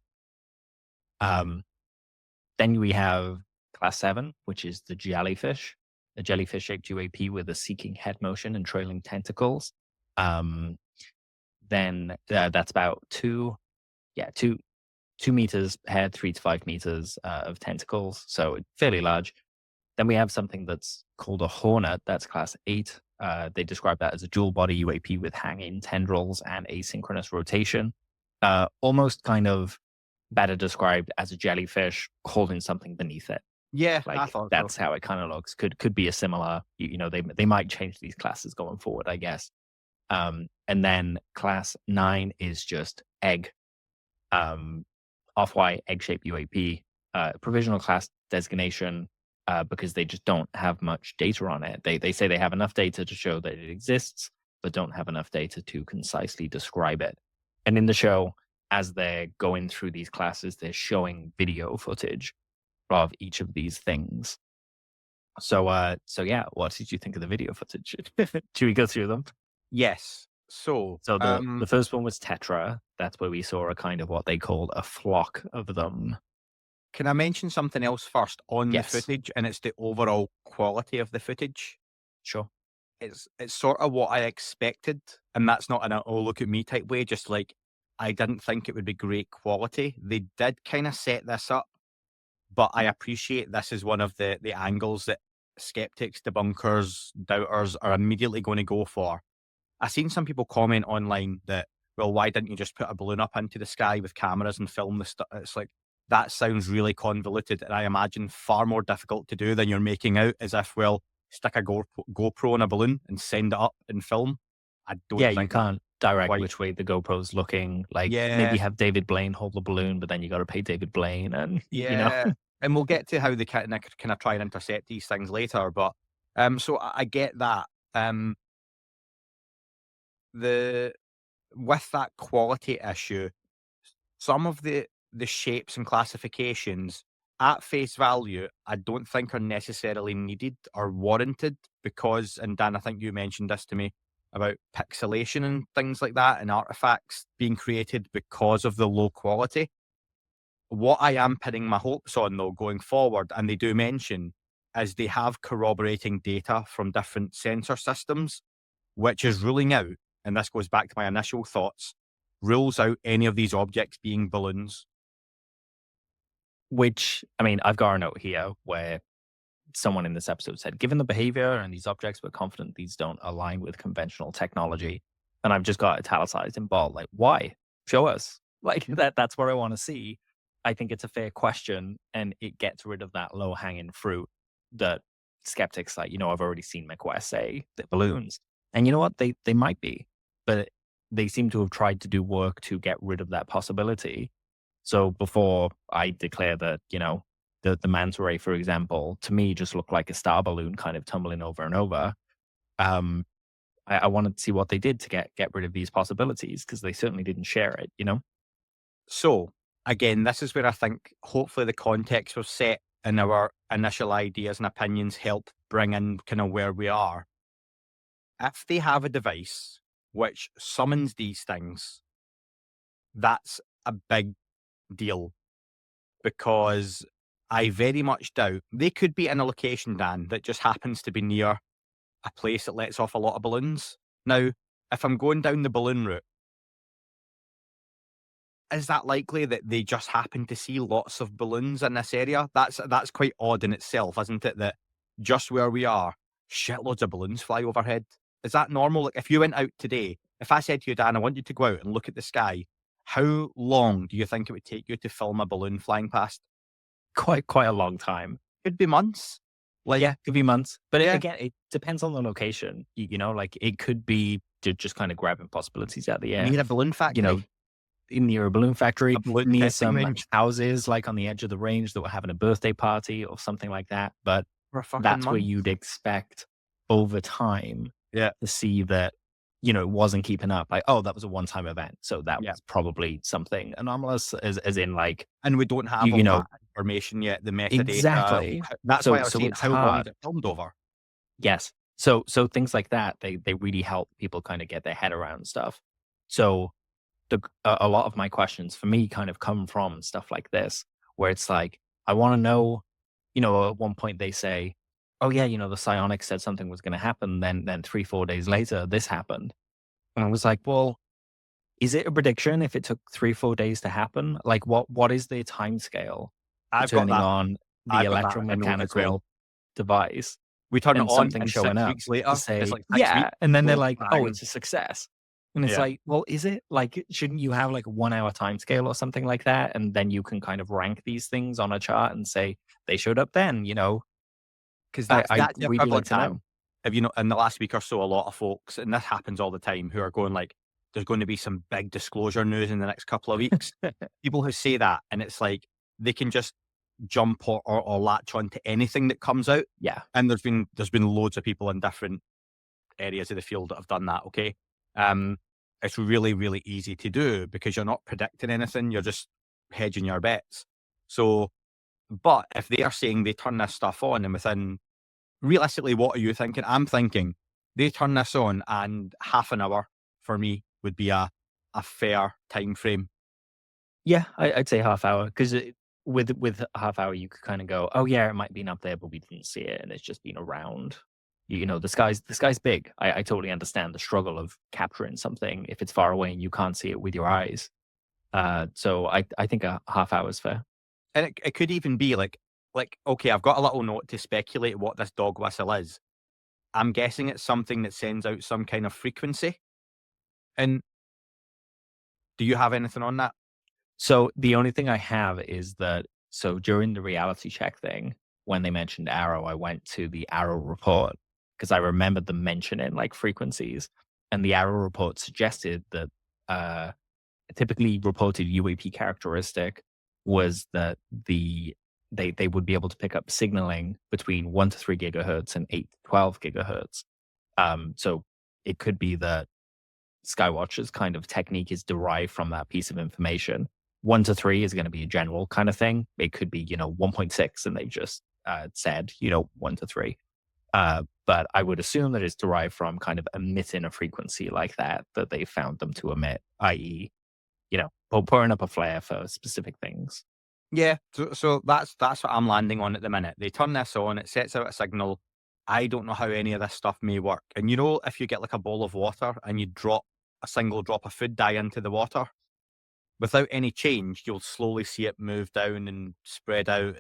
Then we have class 7, which is the jellyfish. A jellyfish-shaped UAP with a seeking head motion and trailing tentacles. Then that's about 2 meters head, 3 to 5 meters of tentacles, so fairly large. Then we have something that's called a hornet. That's class 8. They describe that as a dual-body UAP with hanging tendrils and asynchronous rotation. Almost kind of better described as a jellyfish holding something beneath it. Yeah, Like I thought that's so. how it kind of looks. Could be a similar. They might change these classes going forward, I guess. And then class 9 is just egg, off-white egg-shaped UAP, provisional class designation, because they just don't have much data on it. They say they have enough data to show that it exists, but don't have enough data to concisely describe it. And in the show, as they're going through these classes, they're showing video footage of each of these things. So yeah, what did you think of the video footage? Should we go through them? Yes. So the first one was Tetra. That's where we saw a kind of what they called a flock of them. Can I mention something else first on Yes. the footage? And it's the overall quality of the footage. Sure. It's sort of what I expected, and that's not in an "oh look at me" type way. Just like I didn't think it would be great quality. They did kind of set this up, but I appreciate this is one of the angles that skeptics, debunkers, doubters are immediately going to go for. I've seen some people comment online that, well, why didn't you just put a balloon up into the sky with cameras and film the stuff? It's like, that sounds really convoluted, and I imagine far more difficult to do than you're making out, as if, well, stick a GoPro on a balloon and send it up and film. I don't think you can't direct quite which way the GoPro's looking. Like Yeah. maybe have David Blaine hold the balloon, but then you got to pay David Blaine, and Yeah, and we'll get to how they kind of try and intercept these things later. But so I get that. With that quality issue, some of the shapes and classifications at face value, I don't think are necessarily needed or warranted because, and Dan, I think you mentioned this to me about pixelation and things like that and artifacts being created because of the low quality. What I am pinning my hopes on, though, going forward, and they do mention, is they have corroborating data from different sensor systems, which is ruling out, and this goes back to my initial thoughts, rules out any of these objects being balloons. Which, I mean, I've got a note here where someone in this episode said, given the behavior and these objects, we're confident these don't align with conventional technology. And I've just got italicized in bold, like, why? Show us. Like, that's what I want to see. I think it's a fair question, and it gets rid of that low-hanging fruit that skeptics like, I've already seen McWest say they're balloons. And you know what? They might be, but they seem to have tried to do work to get rid of that possibility. So before I declare that, the manta ray, for example, to me just looked like a star balloon kind of tumbling over and over. I wanted to see what they did to get rid of these possibilities, because they certainly didn't share it, So, again, this is where I think hopefully the context was set and our initial ideas and opinions help bring in kind of where we are. If they have a device which summons these things, that's a big deal, because I very much doubt they could be in a location, Dan, that just happens to be near a place that lets off a lot of balloons. Now, if I'm going down the balloon route, is that likely that they just happen to see lots of balloons in this area? That's quite odd in itself, isn't it? That just where we are, shitloads of balloons fly overhead. Is that normal? Like, if you went out today, if I said to you, Dan, I want you to go out and look at the sky, how long do you think it would take you to film a balloon flying past? Quite a long time. Could be months. Like, Yeah, could be months. But Yeah. again, it depends on the location. You know, like it could be just kind of grabbing possibilities out of the air. near a balloon factory. You know, near a balloon factory, A balloon near testing some range. houses like on the edge of the range that were having a birthday party or something like that. But for a fucking that's where month. you'd expect over time Yeah. to see that, you know, it wasn't keeping up. Like, oh, that was a one-time event. So that Yeah. was probably something anomalous, as in like, And we don't have you all know, that information yet, the metadata. exactly. That's So- why I was so saying, it's how long hard. is it filmed over? Yes. So things like that, they really help people kind of get their head around stuff. So a lot of my questions for me kind of come from stuff like this, where it's like, I want to know, you know, at one point they say, oh yeah, you know, the psionics said something was going to happen. Then 3-4 days later, this happened. And I was like, well, is it a prediction if it took 3-4 days to happen? Like what is the time scale I've got turning that. on the I've got that in my note as electromechanical well. device? We turn it And on, something and showing 6 up weeks later, to say, it's like 6 yeah. weeks. And then they're go like, oh, bang. it's a success. And it's Yeah. like, well, is it? Like, shouldn't you have like a 1 hour time scale or something like that? And then you can kind of rank these things on a chart and say, they showed up then, you know? Because I'd that's the really like equivalent to know. time. Have you know, in the last week or so, a lot of folks, and this happens all the time, who are going like, there's going to be some big disclosure news in the next couple of weeks. People who say that, and it's like, they can just jump or latch on to anything that comes out. Yeah. And there's been loads of people in different areas of the field that have done that. Okay. It's really, really easy to do because you're not predicting anything. You're just hedging your bets. So, but if they are saying they turn this stuff on and within, realistically, what are you thinking? I'm thinking they turn this on and half an hour for me would be a fair time frame. Yeah, I'd say half hour, because with half hour you could kind of go, oh yeah, it might have been up there, but we didn't see it, and it's just been around. You know, the sky's big. I totally understand the struggle of capturing something if it's far away and you can't see it with your eyes. So I think a half hour is fair. And it could even be like, okay, I've got a little note to speculate what this dog whistle is. I'm guessing it's something that sends out some kind of frequency. And do you have anything on that? So the only thing I have is that, so during the reality check thing, when they mentioned Arrow, I went to the Arrow report because I remembered them mentioning like frequencies, and the Arrow report suggested that a typically reported UAP characteristic was that they would be able to pick up signaling between 1 to 3 gigahertz and 8 to 12 gigahertz. So it could be that Skywatcher's kind of technique is derived from that piece of information. 1 to 3 is going to be a general kind of thing. It could be, 1.6, and they just said, 1 to 3. But I would assume that it's derived from kind of emitting a frequency like that they found them to emit, i.e., pouring up a flare for specific things. Yeah, so that's what I'm landing on at the minute. They turn this on, it sets out a signal. I don't know how any of this stuff may work. And if you get like a bowl of water and you drop a single drop of food dye into the water, without any change, you'll slowly see it move down and spread out.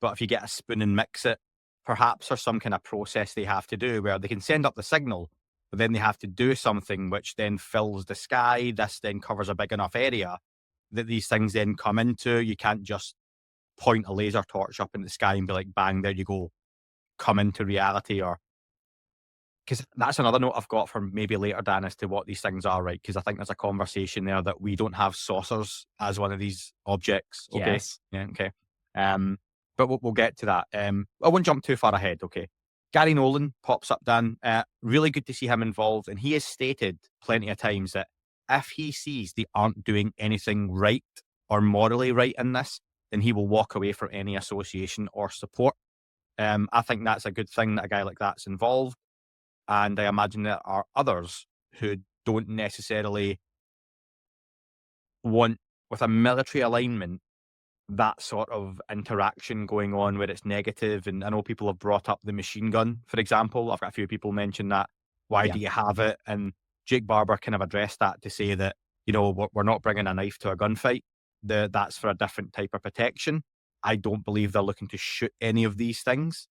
But if you get a spoon and mix it, perhaps there's some kind of process they have to do where they can send up the signal, but then they have to do something which then fills the sky. This then covers a big enough area that these things then come into. You can't just point a laser torch up in the sky and be like, bang, there you go, come into reality. Or because that's another note I've got for maybe later, Dan, as to what these things are, right? Because I think there's a conversation there that we don't have saucers as one of these objects. Okay. Yes. Yeah. Okay. But we'll get to that. I won't jump too far ahead. Okay. Gary Nolan pops up, Dan. Really good to see him involved. And he has stated plenty of times that if he sees they aren't doing anything right or morally right in this, then he will walk away from any association or support. I think that's a good thing that a guy like that's involved. And I imagine there are others who don't necessarily want, with a military alignment, that sort of interaction going on where it's negative. And I know people have brought up the machine gun, for example. I've got a few people mention that. Why do you have it? And Jake Barber kind of addressed that to say that, we're not bringing a knife to a gunfight. That's for a different type of protection. I don't believe they're looking to shoot any of these things.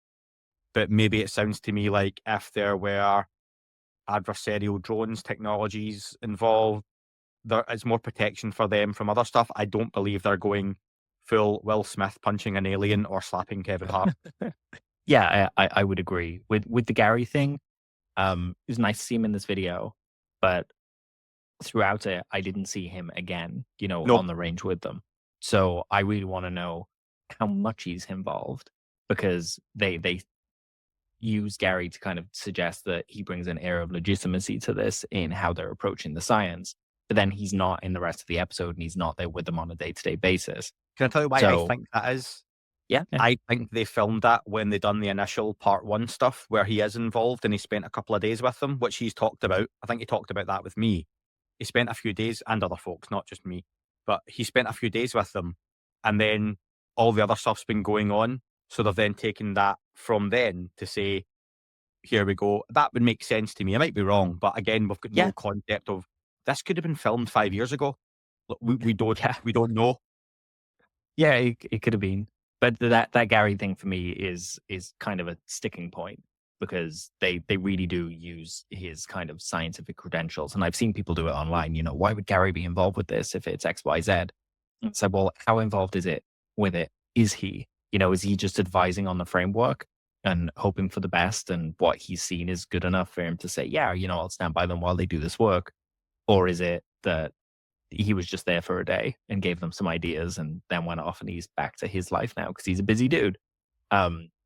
But maybe it sounds to me like if there were adversarial drones technologies involved, there is more protection for them from other stuff. I don't believe they're going full Will Smith punching an alien or slapping Kevin Hart. Yeah, I would agree. With the Gary thing, it was nice to see him in this video, but throughout it, I didn't see him again, on the range with them. So I really want to know how much he's involved, because they use Gary to kind of suggest that he brings an air of legitimacy to this in how they're approaching the science. But then he's not in the rest of the episode, and he's not there with them on a day-to-day basis. Can I tell you why I think that is? Yeah. I think they filmed that when they done the initial part 1 stuff where he is involved and he spent a couple of days with them, which he's talked about. I think he talked about that with me. He spent a few days, and other folks, not just me, but he spent a few days with them, and then all the other stuff's been going on. So they've then taken that from then to say, here we go. That would make sense to me. I might be wrong, but again, we've got no concept of this could have been filmed 5 years ago. We don't know. Yeah, it could have been. But that Gary thing for me is kind of a sticking point, because they really do use his kind of scientific credentials. And I've seen people do it online. Why would Gary be involved with this if it's X, Y, Z? So, well, how involved is it with it? Is he? Is he just advising on the framework and hoping for the best, and what he's seen is good enough for him to say, yeah, I'll stand by them while they do this work? Or is it that he was just there for a day and gave them some ideas and then went off and he's back to his life now because he's a busy dude?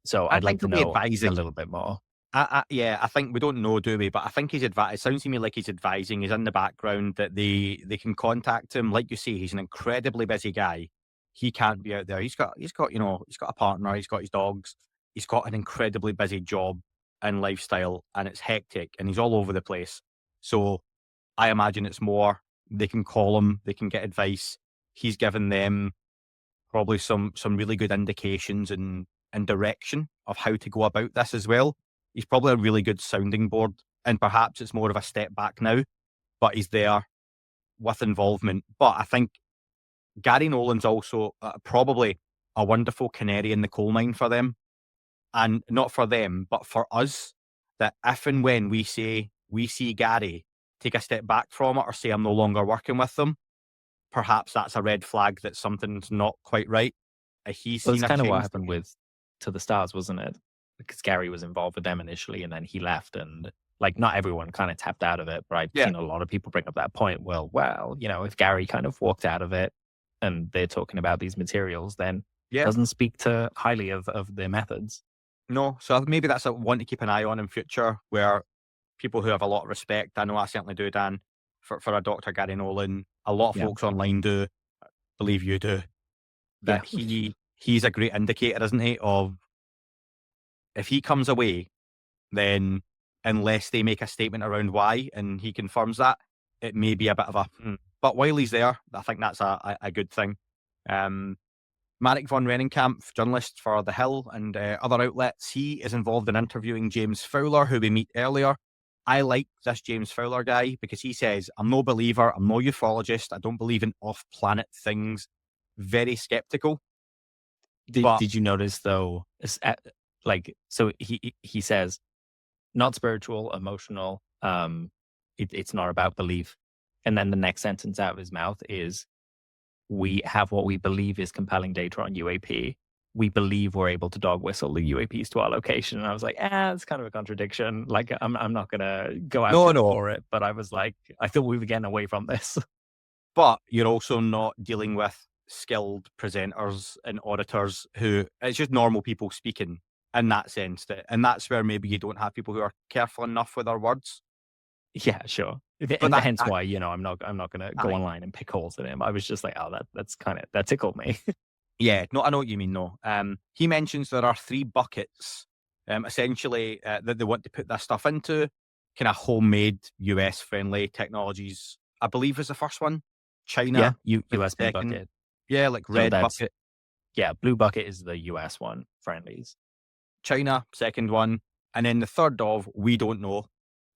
So I'd like to know a little bit more. I think we don't know, do we? But I think he's it sounds to me like he's advising. He's in the background, that they can contact him. Like you say, he's an incredibly busy guy. He can't be out there. He's got a partner. He's got his dogs. He's got an incredibly busy job and lifestyle, and it's hectic, and he's all over the place. So I imagine it's more, they can call him, they can get advice. He's given them probably some really good indications and direction of how to go about this as well. He's probably a really good sounding board, and perhaps it's more of a step back now, but he's there with involvement. But I think Gary Nolan's also probably a wonderful canary in the coal mine for them. And not for them, but for us, that if and when we see Gary take a step back from it or say, I'm no longer working with them, perhaps that's a red flag that something's not quite right. That's kind of what happened with To the Stars, wasn't it? Because Gary was involved with them initially, and then he left, and not everyone kind of tapped out of it. But I've seen a lot of people bring up that point. Well, if Gary kind of walked out of it and they're talking about these materials, then it doesn't speak to highly of their methods. No, so maybe that's one to keep an eye on in future, where people who have a lot of respect, I know I certainly do, Dan, for a Dr. Gary Nolan, a lot of folks online do, I believe you do, that he's a great indicator, isn't he, of if he comes away, then unless they make a statement around why, and he confirms that, it may be a bit of a, but while he's there, I think that's a good thing. Marek von Rennenkamp, journalist for The Hill and other outlets, he is involved in interviewing James Fowler, who we meet earlier. I like this James Fowler guy because he says, I'm no believer, I'm no ufologist, I don't believe in off-planet things. Very skeptical. Did you notice, though, so he says, not spiritual, emotional, it's not about belief. And then the next sentence out of his mouth is, we have what we believe is compelling data on UAP. We believe we're able to dog whistle the UAPs to our location. And I was like, it's kind of a contradiction. I'm not going to go out for it. But I was like, I thought we were getting away from this. But you're also not dealing with skilled presenters and auditors who, it's just normal people speaking in that sense. And that's where maybe you don't have people who are careful enough with their words. Yeah, sure. But hence why, I'm not going to go online and pick holes in him. I was just like, that tickled me. Yeah, no, I know what you mean. No, he mentions there are 3 buckets, essentially, that they want to put this stuff into. kind of homemade US friendly technologies. I believe was the first one. China, US made second. bucket. Yeah, like red bucket. Yeah, blue bucket is the US one, friendlies. China, second one, and then the third of we don't know.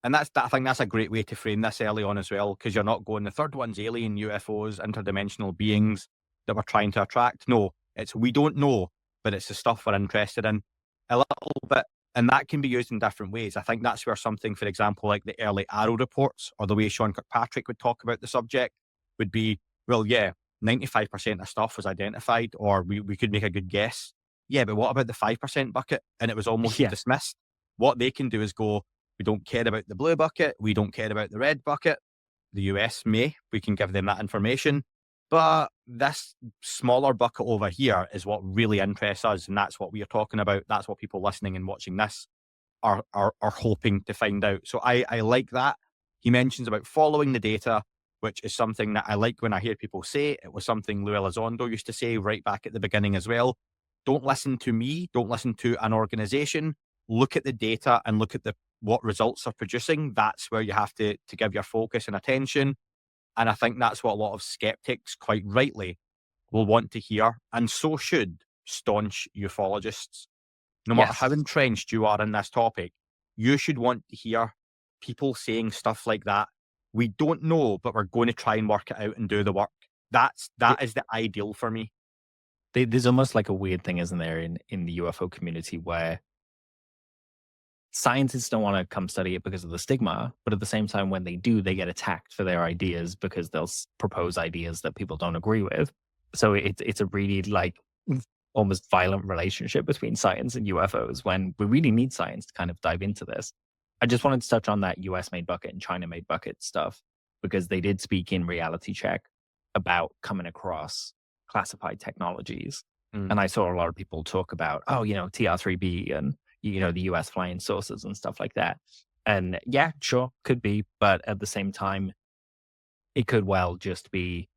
And I think that's a great way to frame this early on as well, because you're not going, the third one's alien UFOs, interdimensional beings that we're trying to attract. No, it's we don't know, but it's the stuff we're interested in a little bit. And that can be used in different ways. I think that's where something, for example, like the early Arrow reports or the way Sean Kirkpatrick would talk about the subject would be, well, yeah, 95% of stuff was identified, or we could make a good guess. Yeah, but what about the 5% bucket? And it was almost dismissed. What they can do is go, we don't care about the blue bucket. We don't care about the red bucket. The US may. We can give them that information. But this smaller bucket over here is what really interests us. And that's what we are talking about. That's what people listening and watching this are hoping to find out. So I like that. He mentions about following the data, which is something that I like when I hear people say. It was something Lou Elizondo used to say right back at the beginning as well. Don't listen to me. Don't listen to an organization. Look at the data and look at what results are producing. That's where you have to give your focus and attention. And I think that's what a lot of skeptics, quite rightly, will want to hear. And so should staunch ufologists. No matter how entrenched you are in this topic, you should want to hear people saying stuff like that. We don't know, but we're going to try and work it out and do the work. That is the ideal for me. There's almost like a weird thing, isn't there, in the UFO community where scientists don't want to come study it because of the stigma, but at the same time, when they do, they get attacked for their ideas because they'll propose ideas that people don't agree with. So it's a really like almost violent relationship between science and UFOs when we really need science to kind of dive into this. I just wanted to touch on that US made bucket and China made bucket stuff because they did speak in Reality Check about coming across classified technologies. And I saw a lot of people talk about, TR3B and, the US flying saucers and stuff like that. And yeah, sure, could be. But at the same time, it could well just be,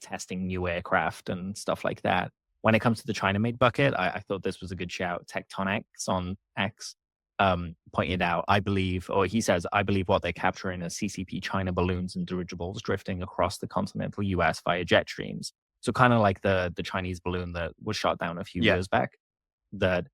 testing new aircraft and stuff like that. When it comes to the China made bucket, I thought this was a good shout. Tectonics on X pointed out, he says, I believe what they're capturing is CCP China balloons and dirigibles drifting across the continental US via jet streams. So kind of like the Chinese balloon that was shot down a few years back, that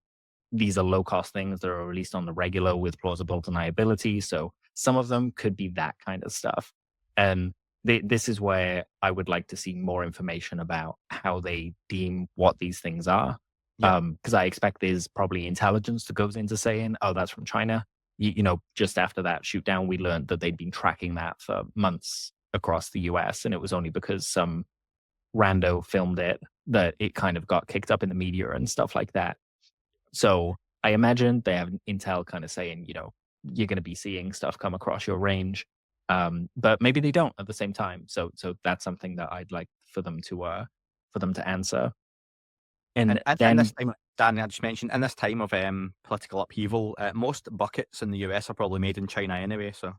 these are low-cost things that are released on the regular with plausible deniability. So some of them could be that kind of stuff. And this is where I would like to see more information about how they deem what these things are. Because I expect there's probably intelligence that goes into saying, oh, that's from China. Just after that shoot down, we learned that they'd been tracking that for months across the US. And it was only because some rando filmed it that it kind of got kicked up in the media and stuff like that. So I imagine they have intel kind of saying, you're going to be seeing stuff come across your range. But maybe they don't at the same time. So that's something that I'd like for them to answer. And then this time, Danny, I just mentioned, in this time of political upheaval, most buckets in the US are probably made in China anyway. So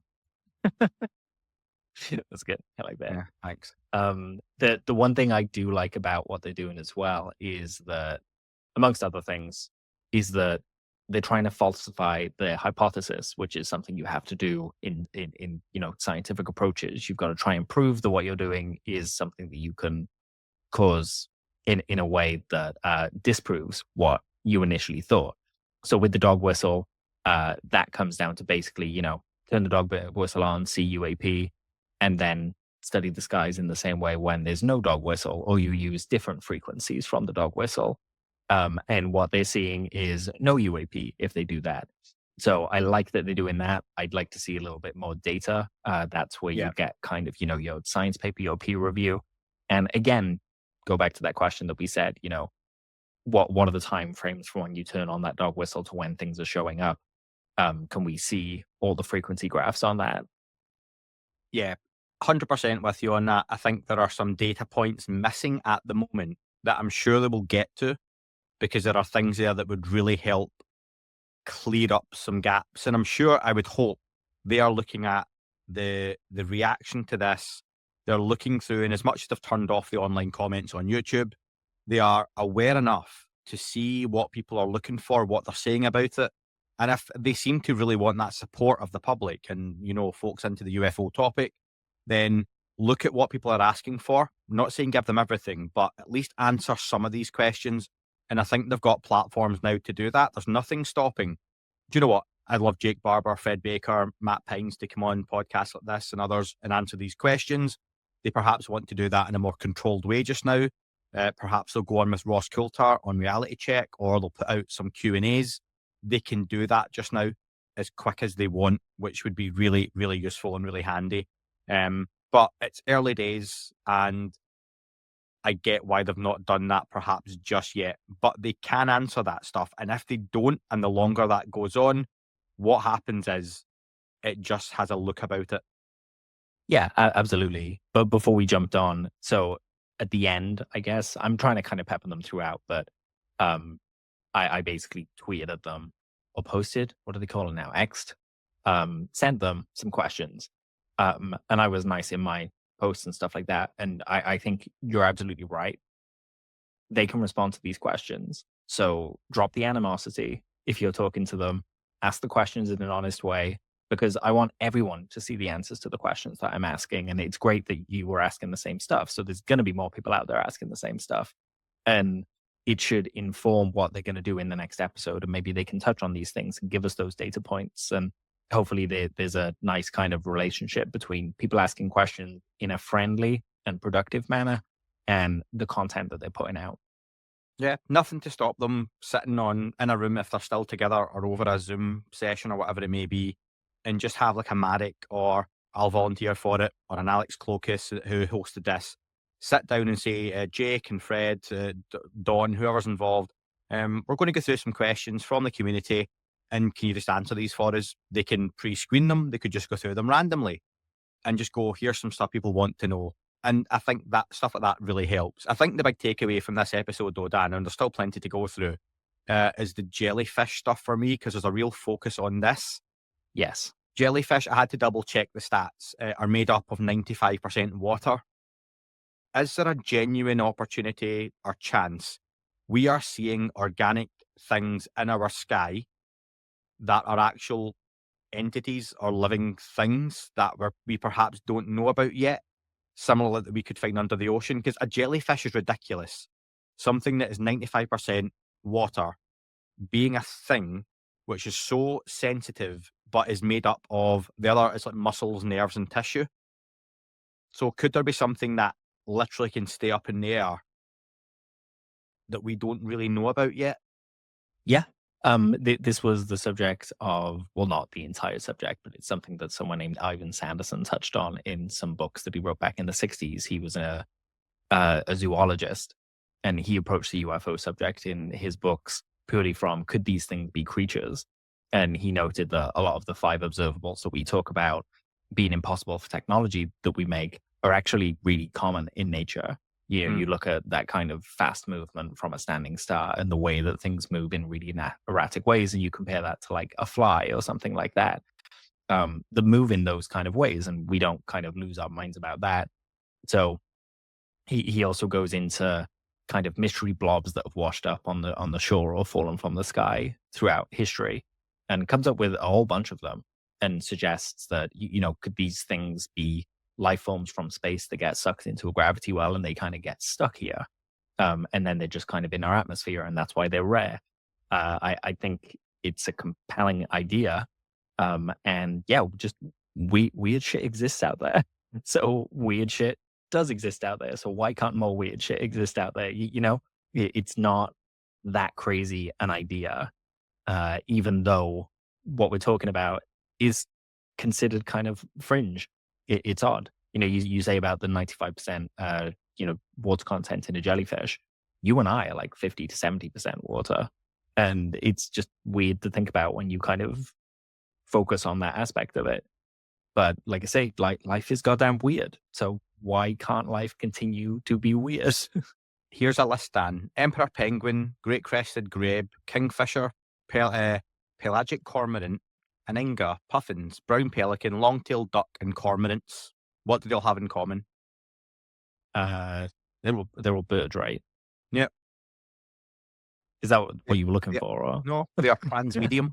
that's good. I like that. Yeah, thanks. The one thing I do like about what they're doing as well is that, amongst other things, is that they're trying to falsify their hypothesis, which is something you have to do in scientific approaches. You've got to try and prove that what you're doing is something that you can cause in a way that disproves what you initially thought. So with the dog whistle, that comes down to basically, turn the dog whistle on, see UAP, and then study the skies in the same way when there's no dog whistle, or you use different frequencies from the dog whistle. And what they're seeing is no UAP if they do that. So I like that they're doing that. I'd like to see a little bit more data. That's where you get kind of, your science paper, your peer review. And again, go back to that question that we said, what are the time frames from when you turn on that dog whistle to when things are showing up? Can we see all the frequency graphs on that? Yeah, 100% with you on that. I think there are some data points missing at the moment that I'm sure they will get to, because there are things there that would really help clear up some gaps. And I'm sure, I would hope, they are looking at the reaction to this. They're looking through, and as much as they've turned off the online comments on YouTube, they are aware enough to see what people are looking for, what they're saying about it, And if they seem to really want that support of the public and, folks into the UFO topic, then look at what people are asking for. I'm not saying give them everything, but at least answer some of these questions. And I think they've got platforms now to do that. There's nothing stopping. Do you know what? I'd love Jake Barber, Fred Baker, Matt Pines to come on podcasts like this and others and answer these questions. They perhaps want to do that in a more controlled way just now. Perhaps they'll go on with Ross Coulter on Reality Check, or they'll put out some Q&As. They can do that just now as quick as they want, which would be really, really useful and really handy. But it's early days, and I get why they've not done that perhaps just yet, but they can answer that stuff. And if they don't, and the longer that goes on, what happens is it just has a look about it. Yeah, absolutely. But before we jumped on, so at the end, I guess, I'm trying to kind of pepper them throughout, but I basically tweeted at them or posted, what do they call it now? X'd, sent them some questions. And I was nice in my posts and stuff like that. And I think you're absolutely right. They can respond to these questions. So drop the animosity if you're talking to them, ask the questions in an honest way, because I want everyone to see the answers to the questions that I'm asking. And it's great that you were asking the same stuff. So there's going to be more people out there asking the same stuff. And it should inform what they're going to do in the next episode. And maybe they can touch on these things and give us those data points. And hopefully there's a nice kind of relationship between people asking questions in a friendly and productive manner and the content that they're putting out. Yeah, nothing to stop them sitting in a room if they're still together or over a Zoom session or whatever it may be, and just have like a Marek, or I'll volunteer for it, or an Alex Clocus who hosted this. Sit down and say, Jake and Fred, Don, whoever's involved, we're going to go through some questions from the community, and can you just answer these for us? They can pre-screen them. They could just go through them randomly and just go, here's some stuff people want to know. And I think that stuff like that really helps. I think the big takeaway from this episode, though, Dan, and there's still plenty to go through, is the jellyfish stuff for me, because there's a real focus on this. Yes. Jellyfish, I had to double check the stats, are made up of 95% water. Is there a genuine opportunity or chance we are seeing organic things in our sky that are actual entities or living things that we perhaps don't know about yet, similar that we could find under the ocean? Because a jellyfish is ridiculous. Something that is 95% water being a thing which is so sensitive but is made up of the other, it's like muscles, nerves, and tissue. So could there be something that literally can stay up in the air that we don't really know about yet? Yeah. This was the subject of, well, not the entire subject, but it's something that someone named Ivan Sanderson touched on in some books that he wrote back in the 60s. He was a zoologist, and he approached the UFO subject in his books purely from, could these things be creatures? And he noted that a lot of the 5 observables that we talk about being impossible for technology that we make are actually really common in nature. You look at that kind of fast movement from a standing star and the way that things move in really erratic ways, and you compare that to like a fly or something like that. That move in those kind of ways, and we don't kind of lose our minds about that. So he also goes into kind of mystery blobs that have washed up on the shore or fallen from the sky throughout history, and comes up with a whole bunch of them and suggests that, could these things be life forms from space that get sucked into a gravity well and they kind of get stuck here. And then they're just kind of in our atmosphere, and that's why they're rare. I think it's a compelling idea. And yeah, just weird shit exists out there. So weird shit does exist out there. So why can't more weird shit exist out there? It's not that crazy an idea, even though what we're talking about is considered kind of fringe. It's odd. You say about the 95%, water content in a jellyfish. You and I are like 50 to 70% water. And it's just weird to think about when you kind of focus on that aspect of it. But like I say, life is goddamn weird. So why can't life continue to be weird? Here's a list, Dan. Emperor penguin, great crested grebe, kingfisher, pelagic cormorant, aninga, puffins, brown pelican, long-tailed duck, and cormorants. What do they all have in common? They're all birds, right? Yep. Is that what you were looking for? Or? No, they are transmedium.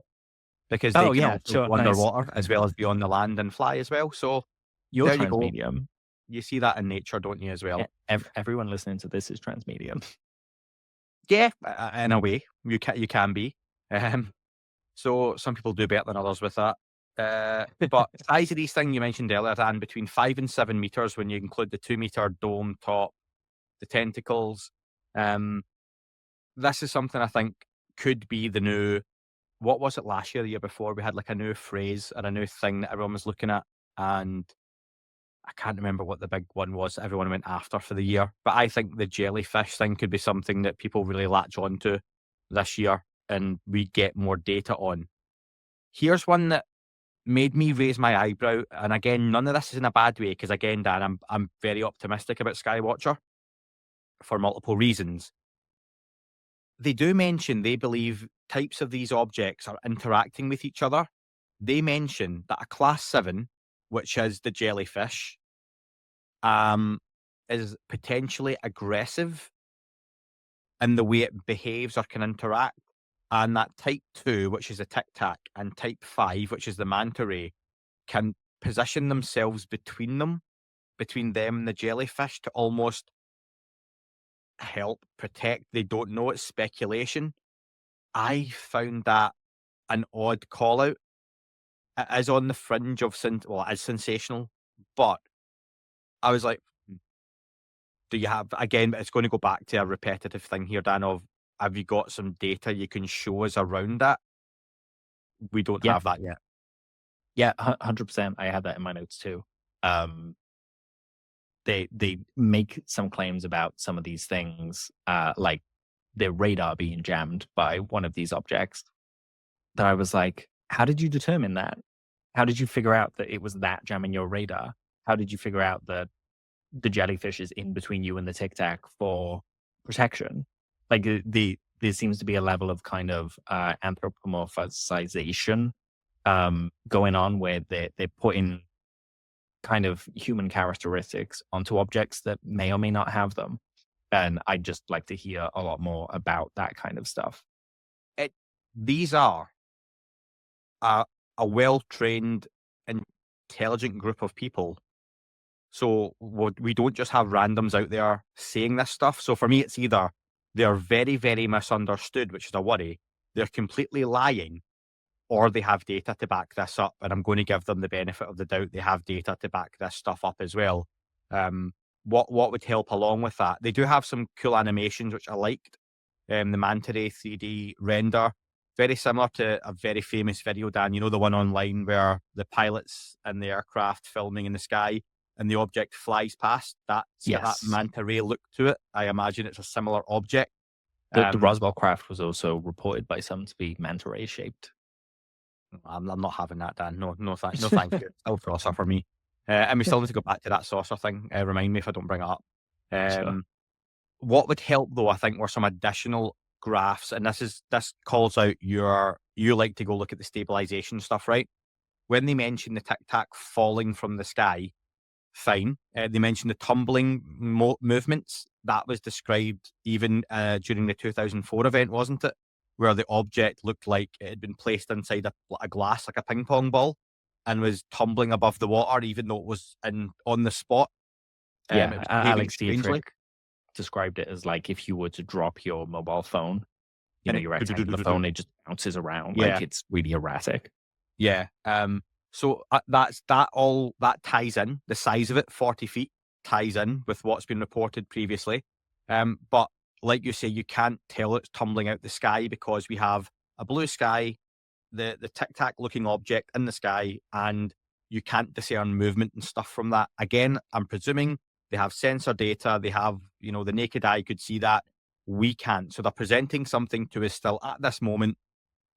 because they can also sure, go nice. underwater as well as be on the land and fly as well. So You're there you go. transmedium. You see that in nature, don't you, as well? Everyone listening to this is transmedium. Yeah, in a way, you can be. So some people do better than others with that. But size of these things you mentioned earlier, Dan, between 5 and 7 meters when you include the 2-meter dome top, the tentacles. This is something I think could be the new. What was it last year, the year before? We had like a new phrase or a new thing that everyone was looking at, and I can't remember what the big one was that everyone went after for the year. But I think the jellyfish thing could be something that people really latch onto this year, and we get more data on. Here's one that made me raise my eyebrow, and again, none of this is in a bad way, because again, Dan, I'm very optimistic about Skywatcher for multiple reasons. They do mention they believe types of these objects are interacting with each other. They mention that a class 7, which is the jellyfish, is potentially aggressive in the way it behaves or can interact. And that type 2, which is a tic tac, and type 5, which is the manta ray, can position themselves between them and the jellyfish to almost help protect. They don't know, it's speculation. I found that an odd call out. It is on the fringe of it is sensational, but I was like, do you have, again, it's going to go back to a repetitive thing here, Dan, of have you got some data you can show us around that? We don't have that yet. Yeah, 100%. I had that in my notes too. They make some claims about some of these things, like their radar being jammed by one of these objects, that I was like, how did you determine that? How did you figure out that it was that jamming your radar? How did you figure out that the jellyfish is in between you and the tic tac for protection? Like there seems to be a level of kind of anthropomorphization going on, where they're putting kind of human characteristics onto objects that may or may not have them. And I'd just like to hear a lot more about that kind of stuff. These are a well-trained, intelligent group of people. So we don't just have randoms out there saying this stuff. So for me, it's either they're very, very misunderstood, which is a worry, they're completely lying, or they have data to back this up. And I'm going to give them the benefit of the doubt. They have data to back this stuff up as well. What would help along with that? They do have some cool animations, which I liked. The manta ray 3D render, very similar to a very famous video, Dan. You know, the one online where the pilot's in the aircraft filming in the sky and the object flies past. That manta ray look to it. I imagine it's a similar object. The Roswell craft was also reported by some to be manta ray shaped. I'm not having that, Dan. No, thank you. Still saucer for me. And we still need to go back to that saucer thing. Remind me if I don't bring it up. Sure. What would help, though, I think, were some additional graphs, and this calls out you like to go look at the stabilization stuff, right? When they mention the tic tac falling from the sky, fine. They mentioned the tumbling movements. That was described even during the 2004 event, wasn't it? Where the object looked like it had been placed inside a glass, like a ping pong ball, and was tumbling above the water, even though it was on the spot. Alex Dietrich described it as like if you were to drop your mobile phone, your rectangular phone, it just bounces around. Like it's really erratic. Yeah. So that ties in. The size of it, 40 feet, ties in with what's been reported previously. But like you say, you can't tell it's tumbling out the sky because we have a blue sky, the tic tac looking object in the sky, and you can't discern movement and stuff from that. Again, I'm presuming they have sensor data. They have, the naked eye could see that. We can't. So they're presenting something to us still at this moment,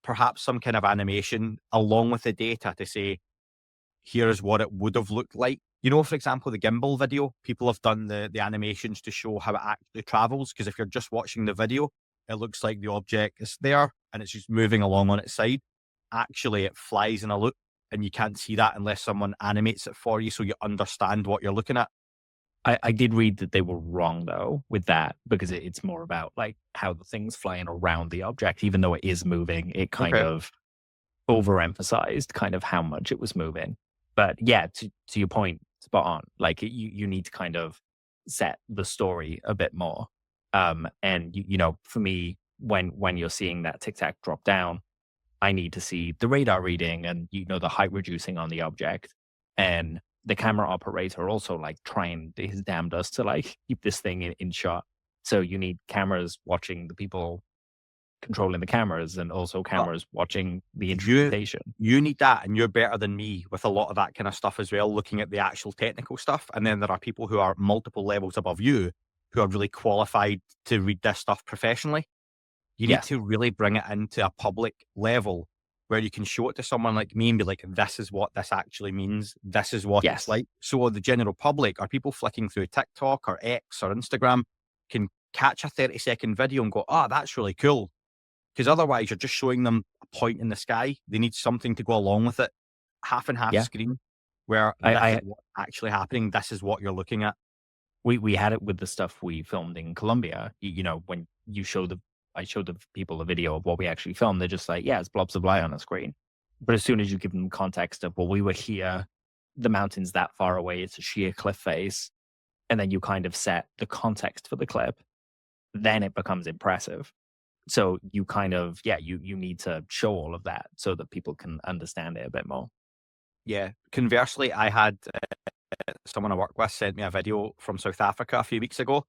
perhaps some kind of animation along with the data to say, here's what it would have looked like. For example, the gimbal video, people have done the animations to show how it actually travels. Because if you're just watching the video, it looks like the object is there and it's just moving along on its side. Actually, it flies in a loop and you can't see that unless someone animates it for you so you understand what you're looking at. I did read that they were wrong, though, with that, because it's more about like how the thing's flying around the object, even though it is moving. It kind of overemphasized kind of how much it was moving. But yeah, to your point, spot on. Like you need to kind of set the story a bit more. And for me, when you're seeing that tic tac drop down, I need to see the radar reading and the height reducing on the object, and the camera operator also like trying his damnedest to like keep this thing in shot. So you need cameras watching the people controlling the cameras, and also cameras watching the instrumentation. You need that, and you're better than me with a lot of that kind of stuff as well, looking at the actual technical stuff. And then there are people who are multiple levels above you who are really qualified to read this stuff professionally. You need to really bring it into a public level where you can show it to someone like me and be like, this is what this actually means. This is what it's like. So the general public, or people flicking through TikTok or X or Instagram, can catch a 30-second video and go, that's really cool. Because otherwise you're just showing them a point in the sky. They need something to go along with it. Half and half screen, where this is what's actually happening. This is what you're looking at. We had it with the stuff we filmed in Colombia. When I showed the people a video of what we actually filmed, they're just like, it's blobs of light on a screen. But as soon as you give them context of, well, we were here, the mountain's that far away, it's a sheer cliff face, and then you kind of set the context for the clip, then it becomes impressive. So you kind of, you need to show all of that so that people can understand it a bit more. Yeah. Conversely, I had someone I work with sent me a video from South Africa a few weeks ago,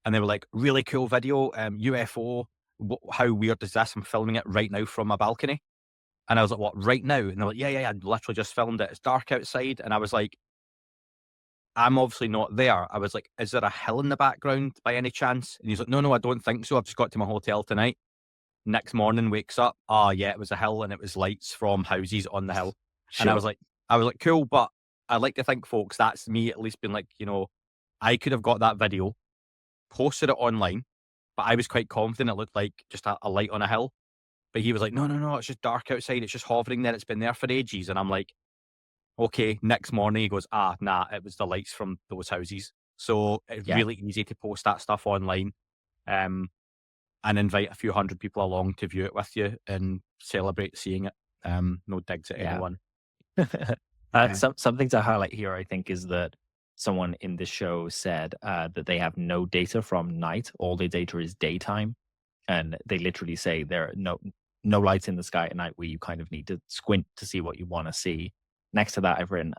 and they were like, really cool video, UFO. How weird is this? I'm filming it right now from my balcony. And I was like, what, right now? And they're like, yeah, I literally just filmed it. It's dark outside. And I was like, I'm obviously not there. I was like, is there a hill in the background by any chance? And he's like, no, I don't think so. I've just got to my hotel tonight. Next morning, wakes up. It was a hill, and it was lights from houses on the hill. Sure. And I was like, cool. But I like to think, folks, that's me at least being like, I could have got that video, posted it online, but I was quite confident it looked like just a light on a hill. But he was like, no, it's just dark outside. It's just hovering there. It's been there for ages. And I'm like, okay. Next morning, he goes, nah, it was the lights from those houses. So it's really easy to post that stuff online, and invite a few hundred people along to view it with you and celebrate seeing it. No digs at anyone. Something to highlight here, I think, is that someone in the show said that they have no data from night. All their data is daytime. And they literally say there are no lights in the sky at night, where you kind of need to squint to see what you want to see. Next to that, I've written,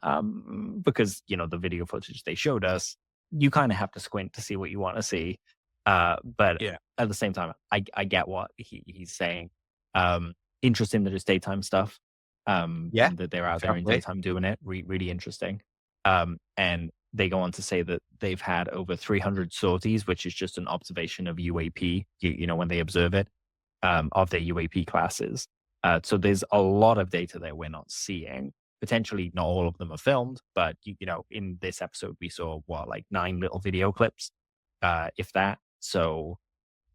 because, the video footage they showed us, you kind of have to squint to see what you want to see. But at the same time, I get what he's saying. Interesting that it's daytime stuff. That they're out there in daytime doing it. Really interesting. And they go on to say that they've had over 300 sorties, which is just an observation of UAP, when they observe it, of their UAP classes. So there's a lot of data that we're not seeing. Potentially not all of them are filmed, but, in this episode, we saw, 9 little video clips, if that. So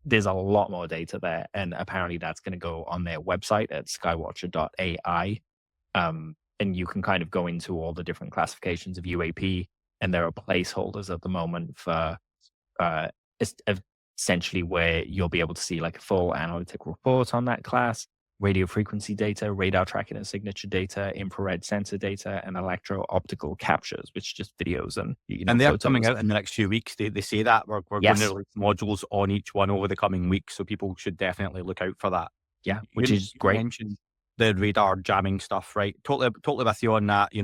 there's a lot more data there. And apparently that's going to go on their website at skywatcher.ai. And you can kind of go into all the different classifications of UAP, and there are placeholders at the moment for essentially where you'll be able to see like a full analytic report on that class, radio frequency data, radar tracking and signature data, infrared sensor data, and electro-optical captures, which are just videos and and they're coming out in the next few weeks. They say that we're going to release modules on each one over the coming weeks, so people should definitely look out for that. Yeah, which is great. You mentioned the radar jamming stuff, right? Totally with you on that.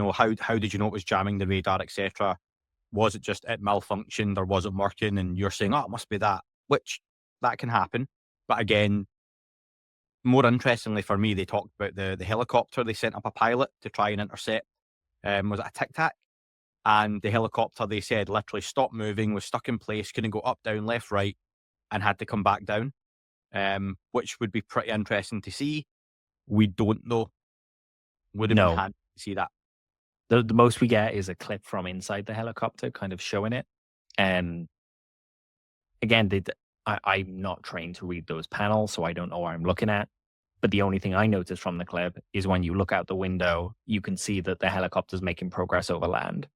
How did you know it was jamming the radar, etc.? Was it just it malfunctioned, or was it working? And you're saying, it must be that, which that can happen. But again, more interestingly for me, they talked about the helicopter. They sent up a pilot to try and intercept. Was it a Tic Tac? And the helicopter, they said, literally stopped moving, was stuck in place, couldn't go up, down, left, right, and had to come back down, which would be pretty interesting to see. We don't know. Would have been handy to see that. The most we get is a clip from inside the helicopter kind of showing it. And again, I'm not trained to read those panels, so I don't know what I'm looking at. But the only thing I noticed from the clip is when you look out the window, you can see that the helicopter's making progress over land.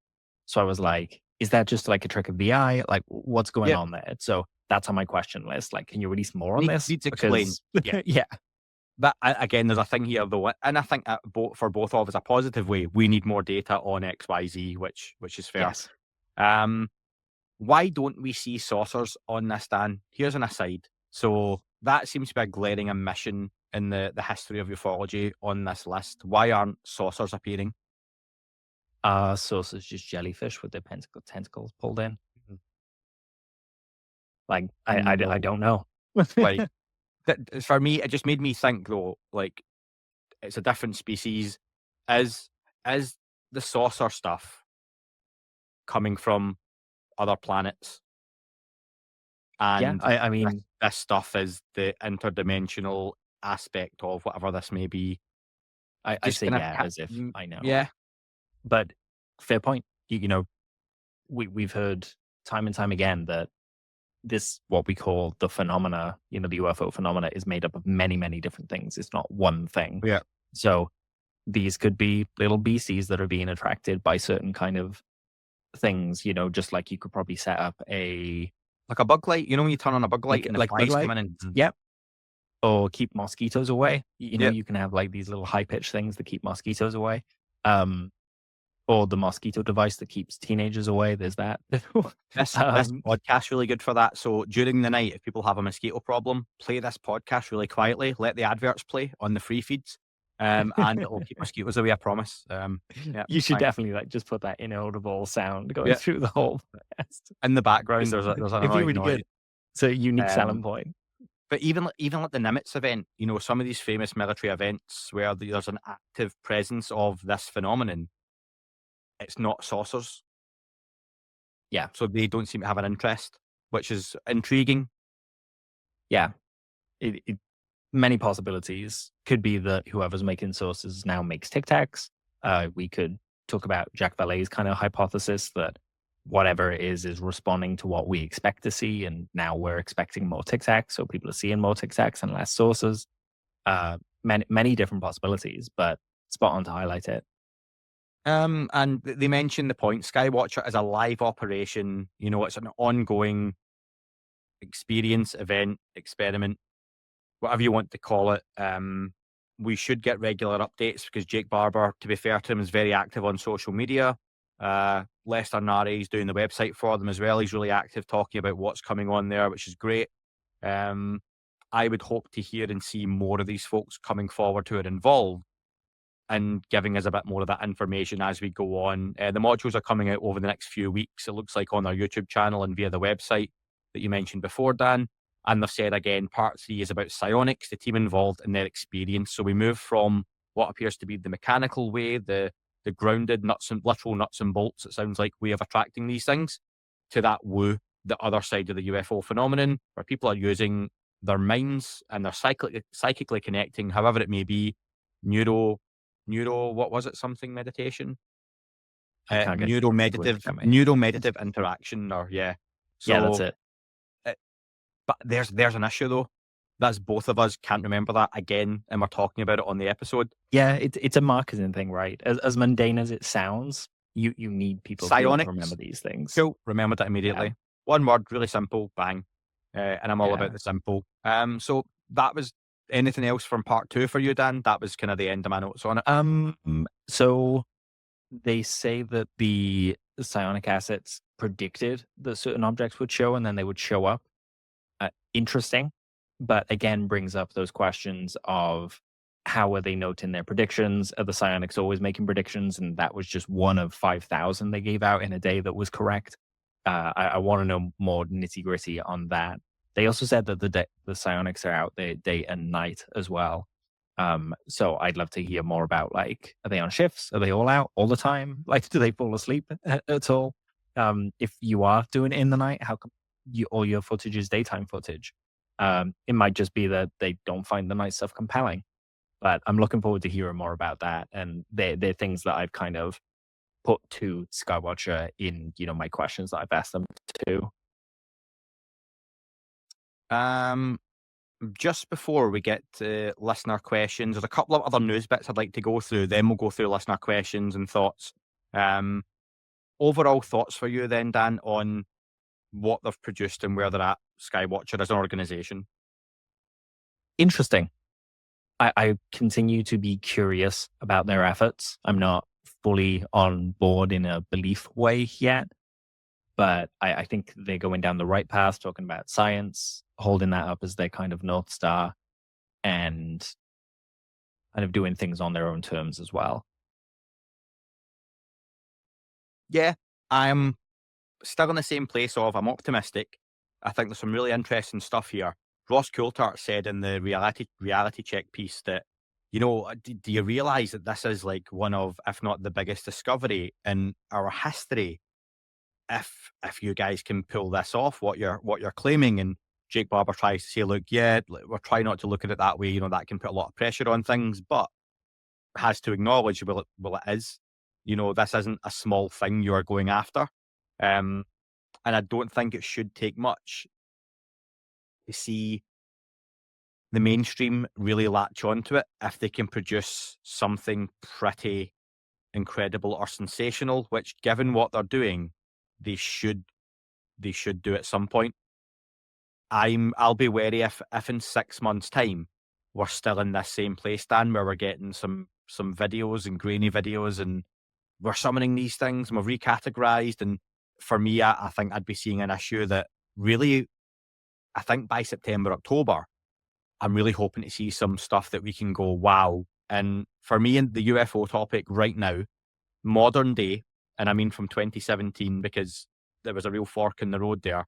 So I was like, is that just like a trick of the eye? Like, what's going on there? So that's on my question list. Like, can you release more on this? Needs explain. Yeah. that again, there's a thing here though, and I think for both of us, a positive way. We need more data on XYZ, which is fair. Yes. Why don't we see saucers on this, Dan? Here's an aside. So that seems to be a glaring omission in the history of ufology on this list. Why aren't saucers appearing? Saucers just jellyfish with their tentacles pulled in. Mhm. Like I don't know. Like for me, it just made me think though. Like it's a different species. Is the saucer stuff coming from other planets? Yeah, And I mean, this stuff is the interdimensional aspect of whatever this may be. I Just say gonna yeah as if I know. Yeah. But fair point. You know, we've heard time and time again that this, what we call the phenomena, the UFO phenomena, is made up of many, many different things. It's not one thing. Yeah. So these could be little beasties that are being attracted by certain kind of things, just like you could probably set up Like a bug light. When you turn on a bug light and the like flies bug light? come in and Yep. Or keep mosquitoes away. Yep. You can have like these little high pitched things that keep mosquitoes away. Or the mosquito device that keeps teenagers away. There's that. This podcast's really good for that. So during the night, if people have a mosquito problem, play this podcast really quietly. Let the adverts play on the free feeds, and it'll keep mosquitoes away. I promise. Yeah, you should definitely just put that inaudible sound going through the whole podcast. In the background. There's an annoying really noise. good. It's a unique selling point. But even like the Nimitz event, some of these famous military events where there's an active presence of this phenomenon, it's not saucers. Yeah. So they don't seem to have an interest, which is intriguing. Yeah. Many possibilities. Could be that whoever's making saucers now makes Tic Tacs. We could talk about Jacques Vallée's kind of hypothesis that whatever it is responding to what we expect to see, and now we're expecting more Tic Tacs, so people are seeing more Tic Tacs and less saucers. Many different possibilities, but spot on to highlight it. And they mentioned the point, Skywatcher is a live operation. It's an ongoing experience, event, experiment, whatever you want to call it. We should get regular updates because Jake Barber, to be fair to him, is very active on social media. Lester Nari's doing the website for them as well. He's really active talking about what's coming on there, which is great. I would hope to hear and see more of these folks coming forward who are involved and giving us a bit more of that information as we go on. The modules are coming out over the next few weeks, it looks like, on our YouTube channel and via the website that you mentioned before, Dan. And they've said again, part 3 is about psionics, the team involved and their experience. So we move from what appears to be the mechanical way, the grounded literal nuts and bolts, it sounds like, way of attracting these things, to that woo, the other side of the UFO phenomenon, where people are using their minds and they're psychically connecting, however it may be, neuro, what was it? Something meditation? Neuromeditative interaction, or yeah. So, yeah, that's it. But there's an issue though. That's both of us can't remember that again, and we're talking about it on the episode. Yeah, it's a marketing thing, right? As mundane as it sounds, you need people to remember these things. Cool, remembered it immediately. Yeah. One word, really simple, bang. And I'm all about the simple. So that was. Anything else from part 2 for you, Dan? That was kind of the end of my notes on it. So they say that the psionic assets predicted that certain objects would show, and then they would show up. Interesting, but again brings up those questions of how are they noting their predictions? Are the psionics always making predictions? And that was just one of 5,000 they gave out in a day that was correct. I want to know more nitty gritty on that. They also said that the psionics are out there day and night as well. So I'd love to hear more about, like, are they on shifts? Are they all out all the time? Like, do they fall asleep at all? If you are doing it in the night, how come all your footage is daytime footage? It might just be that they don't find the night stuff compelling. But I'm looking forward to hearing more about that. And they're things that I've kind of put to Skywatcher in, my questions that I've asked them to. Just before we get to listener questions, there's a couple of other news bits I'd like to go through. Then we'll go through listener questions and thoughts. Overall thoughts for you then, Dan, on what they've produced and where they're at, Skywatcher as an organisation. Interesting. I continue to be curious about their efforts. I'm not fully on board in a belief way yet, but I think they're going down the right path, talking about science, holding that up as their kind of North Star, and kind of doing things on their own terms as well. Yeah, I'm still in the same place of I'm optimistic. I think there's some really interesting stuff here. Ross Coulthart said in the reality check piece that, do you realize that this is like one of, if not the biggest discovery in our history? If you guys can pull this off, what you're claiming, and Jake Barber tries to say, look, yeah, we're trying not to look at it that way. That can put a lot of pressure on things, but has to acknowledge, well, it is. This isn't a small thing you are going after. And I don't think it should take much to see the mainstream really latch onto it if they can produce something pretty incredible or sensational, which, given what they're doing, they should do at some point. I'll be wary if in 6 months' time we're still in this same place, Dan, where we're getting some videos and grainy videos, and we're summoning these things and we've recategorized. And for me, I think I'd be seeing an issue that really, I think by September, October, I'm really hoping to see some stuff that we can go, wow. And for me, in the UFO topic right now, modern day, and I mean from 2017, because there was a real fork in the road there.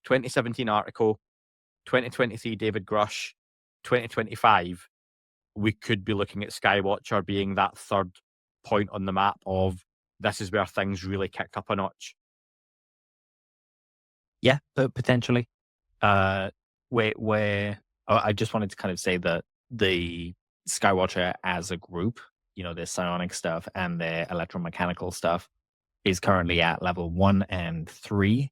2017 article, 2023 David Grush, 2025, we could be looking at Skywatcher being that third point on the map of this is where things really kicked up a notch. Yeah, but potentially. I just wanted to kind of say that the Skywatcher as a group, their psionic stuff and their electromechanical stuff, is currently at level 1 and 3,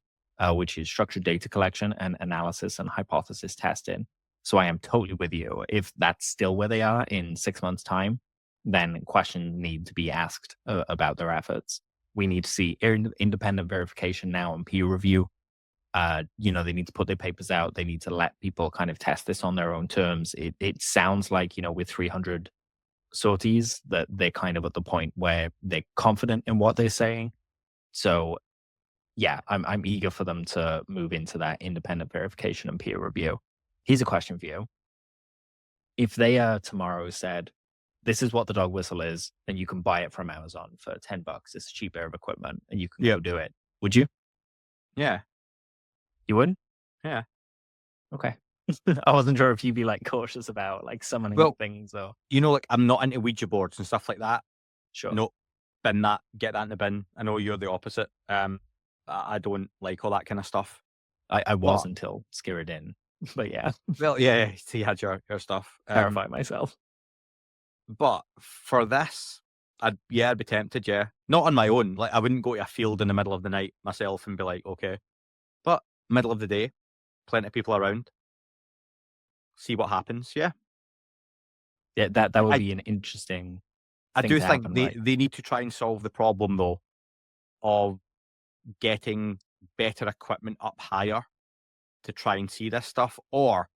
which is structured data collection and analysis and hypothesis testing. So I am totally with you. If that's still where they are in 6 months' time, then questions need to be asked about their efforts. We need to see independent verification now and peer review. They need to put their papers out. They need to let people kind of test this on their own terms. It sounds like, with 300 sorties, that they're kind of at the point where they're confident in what they're saying. So, yeah, I'm eager for them to move into that independent verification and peer review. Here's a question for you. If they tomorrow said, this is what the dog whistle is, and you can buy it from Amazon for $10, it's a cheap pair of equipment, and you can go do it, would you? Yeah. You would? Yeah. Okay. I wasn't sure if you'd be like cautious about like summoning things or. I'm not into Ouija boards and stuff like that. Sure. No, bin that, get that in the bin. I know you're the opposite. I don't like all that kind of stuff. I was until scared in, but yeah. Well, yeah, so you had your stuff. Terrify myself. But for this, I'd be tempted, yeah. Not on my own. Like, I wouldn't go to a field in the middle of the night myself and be like, okay. But middle of the day, plenty of people around. See what happens, yeah. Yeah, that would be an interesting. I do think they need to try and solve the problem, though, of getting better equipment up higher to try and see this stuff, or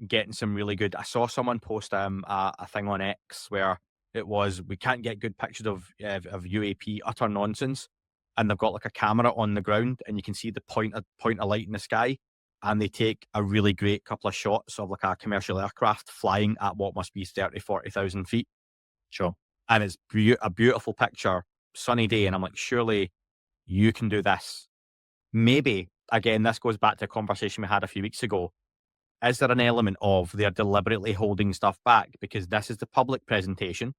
getting some really good. I saw someone post a thing on X where it was, we can't get good pictures of UAP, utter nonsense, and they've got like a camera on the ground and you can see the point of light in the sky, and they take a really great couple of shots of like a commercial aircraft flying at what must be 30,000-40,000 feet. Sure. And it's a beautiful picture, sunny day, and I'm like, surely you can do this. Maybe, again, this goes back to a conversation we had a few weeks ago. Is there an element of they're deliberately holding stuff back because this is the public presentation,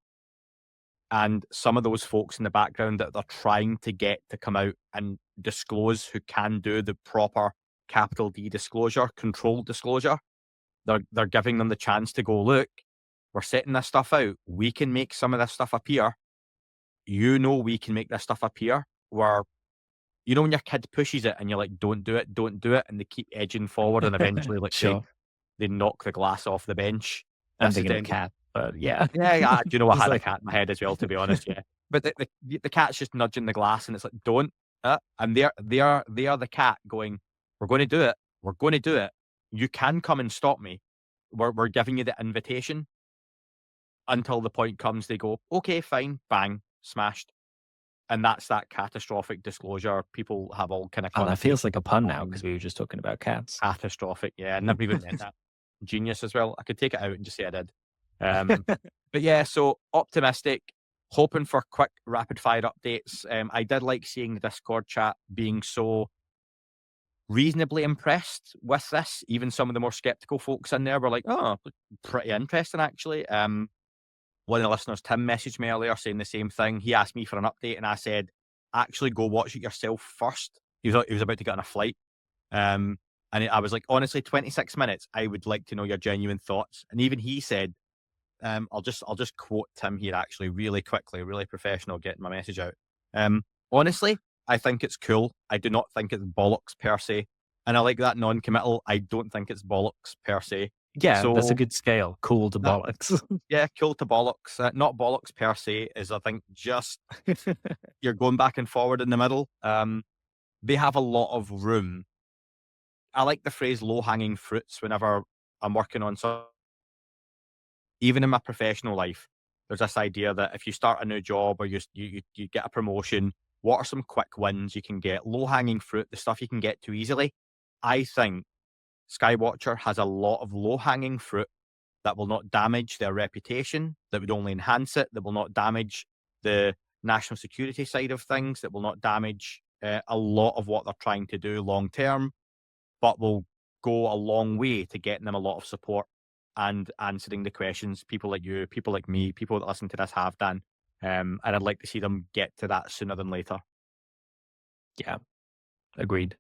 and some of those folks in the background that they're trying to get to come out and disclose, who can do the proper capital D disclosure, controlled disclosure, they're giving them the chance to go, look, we're setting this stuff out. We can make some of this stuff appear. We can make this stuff appear. Where, when your kid pushes it and you're like, don't do it, and they keep edging forward, and eventually, like, sure, they knock the glass off the bench. I'm thinking of a cat, but yeah. Yeah, I had a cat in my head as well, to be honest, yeah. But the cat's just nudging the glass, and it's like, don't. And they are the cat going, we're going to do it. We're going to do it. You can come and stop me. We're giving you the invitation. until the point comes they go, okay, fine, bang, smashed. And that's that catastrophic disclosure. People have all kind of Oh, that feels like a pun now because we were just talking about cats. Catastrophic, yeah. I never even meant that. Genius as well. I could take it out and just say I did. But yeah, so optimistic, hoping for quick rapid fire updates. I did like seeing the Discord chat being so reasonably impressed with this. Even some of the more skeptical folks in there were like, oh, pretty interesting actually. One of the listeners, Tim, messaged me earlier saying the same thing. He asked me for an update and I said, actually go watch it yourself first. He was about to get on a flight. And I was like, honestly, 26 minutes, I would like to know your genuine thoughts. And even he said, I'll just quote Tim here actually really quickly, really professional, getting my message out. Honestly, I think it's cool. I do not think it's bollocks per se. And I like that non-committal. I don't think it's bollocks per se. Yeah, So, that's a good scale. Cool to bollocks. Yeah, cool to bollocks. Not bollocks per se is, I think, just you're going back and forward in the middle. They have a lot of room. I like the phrase low-hanging fruits whenever I'm working on something. Even in my professional life, there's this idea that if you start a new job or you get a promotion, what are some quick wins you can get? Low-hanging fruit, the stuff you can get to easily. I think Skywatcher has a lot of low-hanging fruit that will not damage their reputation, that would only enhance it, that will not damage the national security side of things, that will not damage a lot of what they're trying to do long term, but will go a long way to getting them a lot of support and answering the questions people like you, people like me, people that listen to this have done. And I'd like to see them get to that sooner than later. Yeah, agreed.